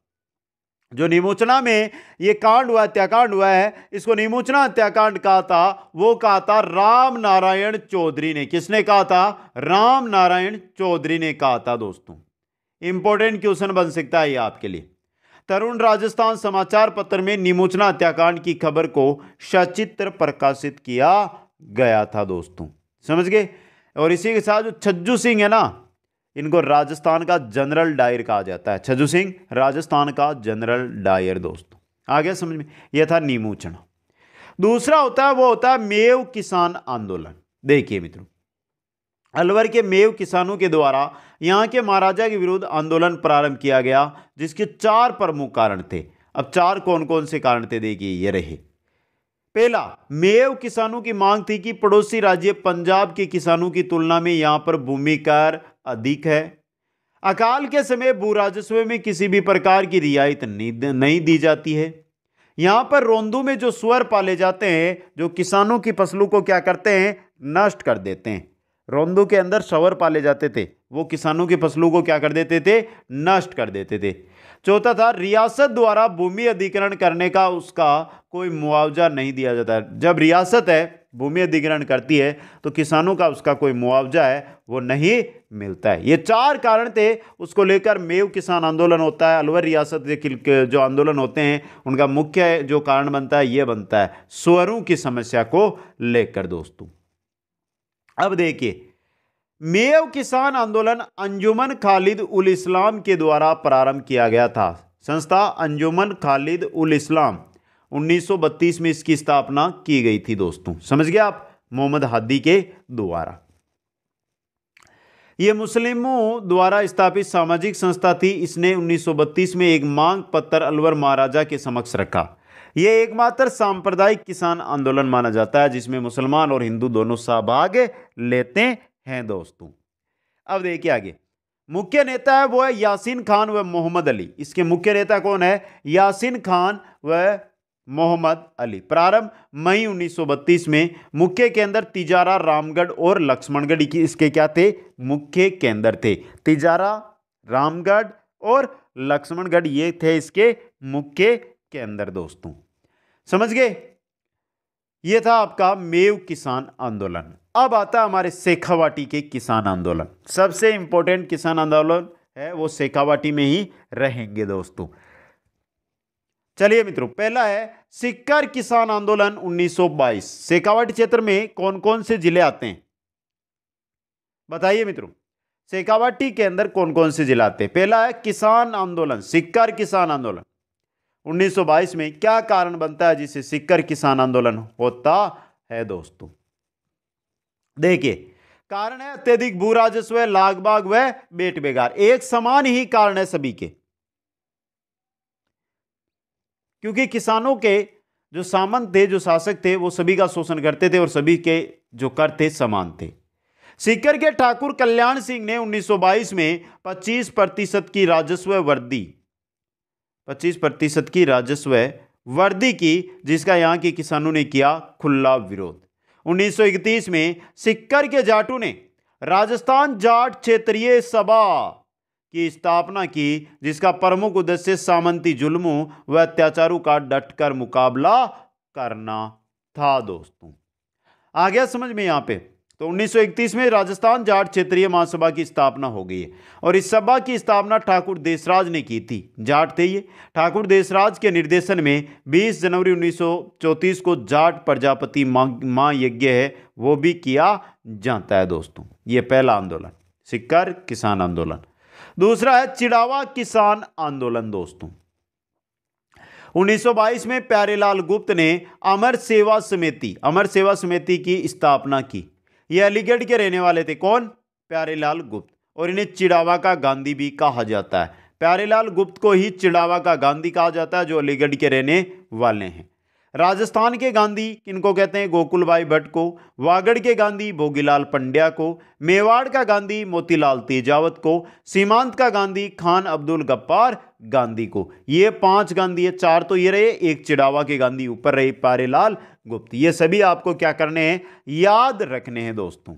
जो नीमूचना में ये कांड हुआ, हत्याकांड हुआ है, इसको नीमूचना हत्याकांड कहा था, वो कहा था राम नारायण चौधरी ने। किसने कहा था? राम नारायण चौधरी ने कहा था दोस्तों। इंपॉर्टेंट क्वेश्चन बन सकता है ये आपके लिए। तरुण राजस्थान समाचार पत्र में नीमूचना हत्याकांड की खबर को सचित्र प्रकाशित किया गया था दोस्तों, समझ गए। और इसी के साथ जो छज्जू सिंह है ना, इनको राजस्थान का जनरल डायर कहा जाता है। छज्जू सिंह राजस्थान का जनरल डायर दोस्तों, आ गया समझ में। यह था नीमूचना। दूसरा होता है वो होता है मेव किसान आंदोलन। देखिए मित्रों, अलवर के मेव किसानों के द्वारा यहां के महाराजा के विरुद्ध आंदोलन प्रारंभ किया गया जिसके 4 प्रमुख कारण थे। अब 4 कौन कौन से कारण थे देखिए ये रहे। पहला, मेव किसानों की मांग थी कि पड़ोसी राज्य पंजाब के किसानों की तुलना में यहां पर भूमि कर अधिक है। अकाल के समय भू राजस्व में किसी भी प्रकार की रियायत नहीं दी जाती है। यहां पर रोंदू में जो सुअर पाले जाते हैं जो किसानों की फसलों को क्या करते हैं? नष्ट कर देते हैं। रोंदू के अंदर सुअर पाले जाते थे, वो किसानों की फसलों को क्या कर देते थे? नष्ट कर देते थे। चौथा था, रियासत द्वारा भूमि अधिग्रहण करने का उसका कोई मुआवजा नहीं दिया जाता। जब रियासत है भूमि अधिग्रहण करती है तो किसानों का उसका कोई मुआवजा है वो नहीं मिलता है। ये 4 कारण थे, उसको लेकर मेव किसान आंदोलन होता है। अलवर रियासत के जो आंदोलन होते हैं उनका मुख्य जो कारण बनता है ये बनता है सुअरों की समस्या को लेकर दोस्तों। अब देखिए, मेव किसान आंदोलन अंजुमन खालिद उल इस्लाम के द्वारा प्रारंभ किया गया था। संस्था अंजुमन खालिद उल इस्लाम 1932 में इसकी स्थापना की गई थी दोस्तों, समझ गए आप, मोहम्मद हादी के द्वारा। यह मुस्लिमों द्वारा स्थापित सामाजिक संस्था थी। इसने 1932 में एक मांग पत्र अलवर महाराजा के समक्ष रखा। यह एकमात्र सांप्रदायिक किसान आंदोलन माना जाता है जिसमें मुसलमान और हिंदू दोनों सहभाग लेते हैं दोस्तों। अब देखिए आगे, मुख्य नेता है वो है यासीन खान व मोहम्मद अली। इसके मुख्य नेता कौन है? यासीन खान व मोहम्मद अली। प्रारंभ मई 1932 में। मुख्य केंद्र तिजारा, रामगढ़ और लक्ष्मणगढ़ इसके क्या थे? मुख्य केंद्र थे। तिजारा, रामगढ़ और लक्ष्मणगढ़ ये थे इसके मुख्य केंद्र दोस्तों, समझ गए। ये था आपका मेव किसान आंदोलन। अब आता है हमारे शेखावाटी के किसान आंदोलन। सबसे इंपॉर्टेंट किसान आंदोलन है वो शेखावाटी में ही रहेंगे दोस्तों। चलिए मित्रों, पहला है सिक्कर किसान आंदोलन 1922। शेखावाटी क्षेत्र में कौन कौन से जिले आते हैं बताइए मित्रों? शेखावाटी के अंदर कौन कौन से जिले आते हैं? पहला है किसान आंदोलन, सिक्कर किसान आंदोलन 1922 में। क्या कारण बनता है जिससे सिक्कर किसान आंदोलन होता है दोस्तों? देखिए, कारण है अत्यधिक भू राजस्व, लागबाग व बेट बेगार। एक समान ही कारण है सभी के, क्योंकि किसानों के जो सामंत थे, जो शासक थे, वो सभी का शोषण करते थे और सभी के जो कर थे समान थे। सीकर के ठाकुर कल्याण सिंह ने 1922 में 25% की राजस्व वृद्धि 25% की राजस्व वृद्धि की, जिसका यहां के किसानों ने किया खुला विरोध। 1931 में सिक्कर के जाटों ने राजस्थान जाट क्षेत्रीय सभा की स्थापना की, जिसका प्रमुख उद्देश्य सामंती जुल्मों व अत्याचारों का डटकर मुकाबला करना था दोस्तों। आ गया समझ में यहां पे? तो 1931 में राजस्थान जाट क्षेत्रीय महासभा की स्थापना हो गई है और इस सभा की स्थापना ठाकुर देसराज ने की थी। जाट थे ये। ठाकुर देसराज के निर्देशन में 20 जनवरी 1934 को जाट प्रजापति महायज्ञ है वो भी किया जाता है दोस्तों। ये पहला आंदोलन, सिक्कर किसान आंदोलन। दूसरा है चिड़ावा किसान आंदोलन दोस्तों। 1922 में प्यारेलाल गुप्त ने अमर सेवा समिति की स्थापना की। ये अलीगढ़ के रहने वाले थे। कौन? प्यारेलाल गुप्त। और इन्हें चिड़ावा का गांधी भी कहा जाता है। प्यारेलाल गुप्त को ही चिड़ावा का गांधी कहा जाता है, जो अलीगढ़ के रहने वाले हैं। राजस्थान के गांधी किनको कहते हैं? गोकुलभाई भट्ट को। वागड़ के गांधी भोगीलाल पंड्या को। मेवाड़ का गांधी मोतीलाल तेजावत को। सीमांत का गांधी खान अब्दुल गफ्फार गांधी को। ये 5 गांधी है। 4 तो ये रहे, एक चिड़ावा के गांधी ऊपर रहे प्यारेलाल गुप्त। ये सभी आपको क्या करने हैं? याद रखने हैं दोस्तों।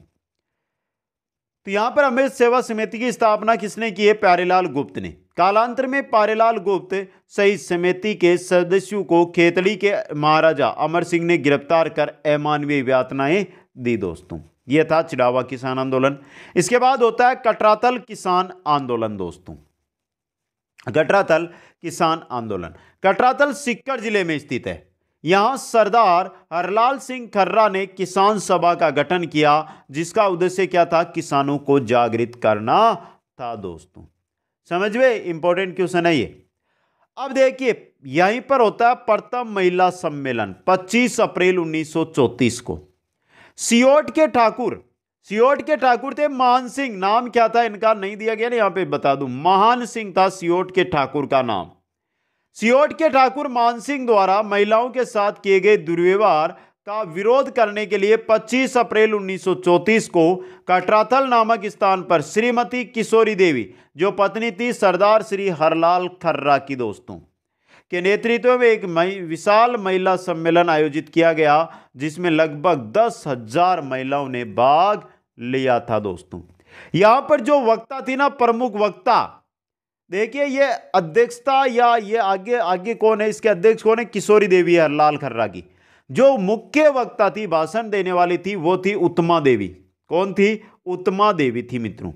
तो यहां पर अमृत सेवा समिति की स्थापना किसने की है? प्यारेलाल गुप्त ने। कालांतर में प्यारेलाल गुप्त सहित समिति के सदस्यों को खेतड़ी के महाराजा अमर सिंह ने गिरफ्तार कर अमानवीय यातनाएं दी दोस्तों। यह था चिड़ावा किसान आंदोलन। इसके बाद होता है कटरातल किसान आंदोलन दोस्तों। कटरातल किसान आंदोलन, कटरातल सीकर जिले में स्थित है। यहां सरदार हरलाल सिंह खर्रा ने किसान सभा का गठन किया, जिसका उद्देश्य क्या था? किसानों को जागृत करना था दोस्तों। समझ में? इंपॉर्टेंट क्वेश्चन है ये। अब देखिए यहीं पर होता है प्रथम महिला सम्मेलन 25 अप्रैल 1934 को। सियोट के ठाकुर थे महान सिंह। नाम क्या था इनका? नहीं दिया गया ना, यहां पे बता दूं। महान सिंह था सियोट के ठाकुर का नाम। सियोट के ठाकुर मान सिंह द्वारा महिलाओं के साथ किए गए दुर्व्यवहार का विरोध करने के लिए 25 अप्रैल 1934 को कटरातल नामक स्थान पर श्रीमती किशोरी देवी, जो पत्नी थी सरदार श्री हरलाल खर्रा की दोस्तों, के नेतृत्व में एक विशाल महिला सम्मेलन आयोजित किया गया, जिसमें लगभग 10,000 महिलाओं ने भाग लिया था दोस्तों। यहां पर जो वक्ता थी ना, प्रमुख वक्ता, देखिए ये अध्यक्षता या ये आगे कौन है? इसके अध्यक्ष कौन है? किशोरी देवी है हरलाल खर्रा की। जो मुख्य वक्ता थी, भाषण देने वाली थी, वो थी उत्तमा देवी। कौन थी? उत्तमा देवी थी मित्रों,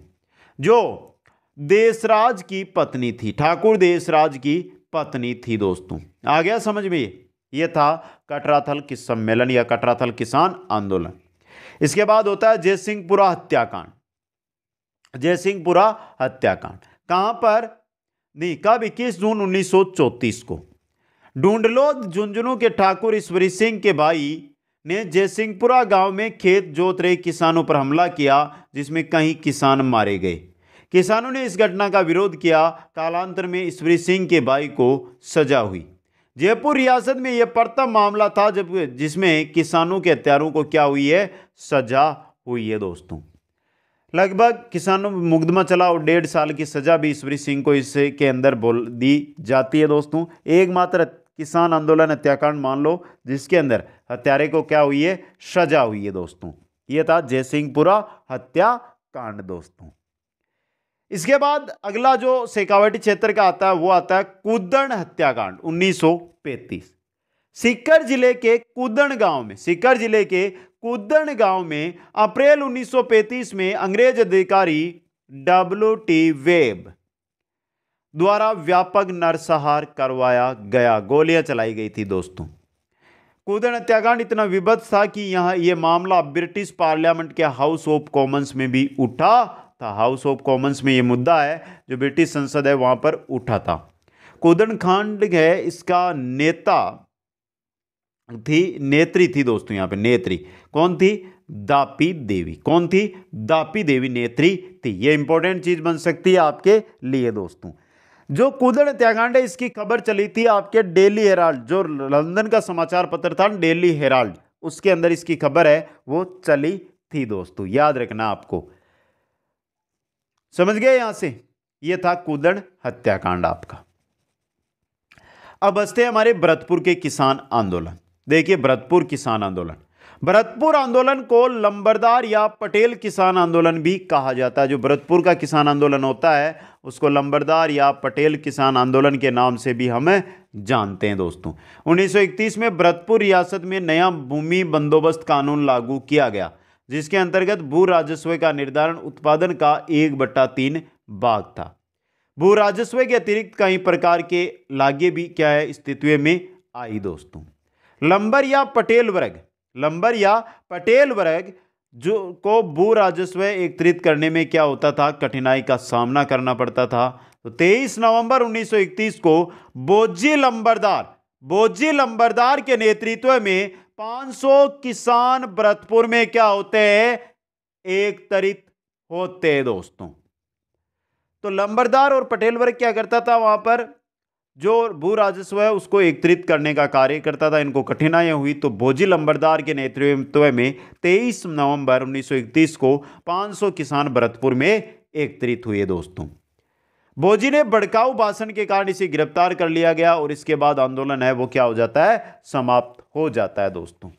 जो देशराज की पत्नी थी, ठाकुर देशराज की पत्नी थी दोस्तों। आ गया समझ में? ये था कटरातल की सम्मेलन या कटरातल किसान आंदोलन। इसके बाद होता है जयसिंहपुरा हत्याकांड। जयसिंहपुरा हत्याकांड कहां पर? नहीं, कब? 21 जून 1934 को ढूंढलोद झुंझुनू के ठाकुर ईश्वरी सिंह के भाई ने जयसिंहपुरा गांव में खेत जोत रहे किसानों पर हमला किया, जिसमें कई किसान मारे गए। किसानों ने इस घटना का विरोध किया। कालांतर में ईश्वरी सिंह के भाई को सजा हुई। जयपुर रियासत में यह प्रथम मामला था जिसमें किसानों के हत्यारों को क्या हुई है? सजा हुई है दोस्तों। लगभग किसानों में मुकदमा चला और 1.5 साल की सजा भी ईश्वरी सिंह को इससे के अंदर बोल दी जाती है दोस्तों। एकमात्र किसान आंदोलन हत्याकांड मान लो जिसके अंदर हत्यारे को क्या हुई है? सजा हुई है दोस्तों। यह था जयसिंहपुरा हत्याकांड दोस्तों। इसके बाद अगला जो शेखावाटी क्षेत्र का आता है वो आता है कूदण हत्याकांड 1935। सीकर जिले के कूदण गांव में अप्रैल 1935 में अंग्रेज अधिकारी WT वेब द्वारा व्यापक नरसंहार करवाया गया, गोलियां चलाई गई थी दोस्तों। कूदण हत्याकांड इतना विभत्स था कि यह मामला ब्रिटिश पार्लियामेंट के हाउस ऑफ कॉमन्स में भी उठा था। हाउस ऑफ कॉमन्स में यह मुद्दा है जो ब्रिटिश संसद है वहां पर उठा था। कूदण कांड है, इसका नेत्री थी दोस्तों। यहां पे नेत्री कौन थी? दापी देवी। कौन थी? दापी देवी नेत्री थी। ये इंपॉर्टेंट चीज बन सकती है आपके लिए दोस्तों। जो कूदण हत्याकांड है इसकी खबर चली थी आपके डेली हेराल्ड, जो लंदन का समाचार पत्र था डेली हेराल्ड, उसके अंदर इसकी खबर है वो चली थी दोस्तों। याद रखना आपको। समझ गए यहां से? ये था कूदण हत्याकांड आपका। अब बसते हैं हमारे भरतपुर के किसान आंदोलन। देखिए भरतपुर किसान आंदोलन, भरतपुर आंदोलन को लंबरदार या पटेल किसान आंदोलन भी कहा जाता है। जो भरतपुर का किसान आंदोलन होता है उसको लंबरदार या पटेल किसान आंदोलन के नाम से भी हम जानते हैं दोस्तों। 1931 में भरतपुर रियासत में नया भूमि बंदोबस्त कानून लागू किया गया, जिसके अंतर्गत भू राजस्व का निर्धारण उत्पादन का 1/3 भाग था। भू राजस्व के अतिरिक्त कई प्रकार के लागे भी क्या है स्थिति में आई दोस्तों। लंबर या पटेल वर्ग जो को भू राजस्व एकत्रित करने में क्या होता था, कठिनाई का सामना करना पड़ता था। तो 23 नवंबर 1931 को बोजी लंबरदार के नेतृत्व में 500 किसान भरतपुर में क्या होते हैं, एकत्रित होते हैं दोस्तों। तो लंबरदार और पटेल वर्ग क्या करता था, वहां पर जो भू राजस्व है उसको एकत्रित करने का कार्य करता था। इनको कठिनाइयां हुई तो बोजी लंबरदार के नेतृत्व में 23 नवंबर 1931 को 500 किसान भरतपुर में एकत्रित हुए दोस्तों। बोजी ने भड़काऊ भाषण के कारण इसे गिरफ्तार कर लिया गया और इसके बाद आंदोलन है वो क्या हो जाता है, समाप्त हो जाता है दोस्तों।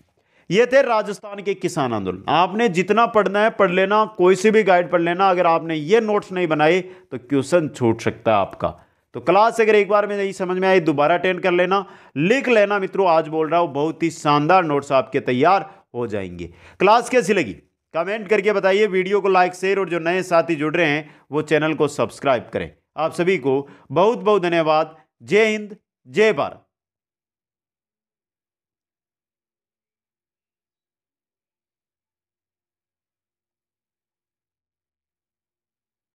ये थे राजस्थान के किसान आंदोलन। आपने जितना पढ़ना है पढ़ लेना, कोई से भी गाइड पढ़ लेना। अगर आपने ये नोट्स नहीं बनाए तो क्वेश्चन छूट सकता है आपका। तो क्लास अगर एक बार में नहीं समझ में आई दोबारा अटेंड कर लेना, लिख लेना मित्रों। आज बोल रहा हूं बहुत ही शानदार नोट्स आपके तैयार हो जाएंगे। क्लास कैसी लगी कमेंट करके बताइए। वीडियो को लाइक शेयर और जो नए साथी जुड़ रहे हैं वो चैनल को सब्सक्राइब करें। आप सभी को बहुत बहुत धन्यवाद। जय हिंद, जय भारत।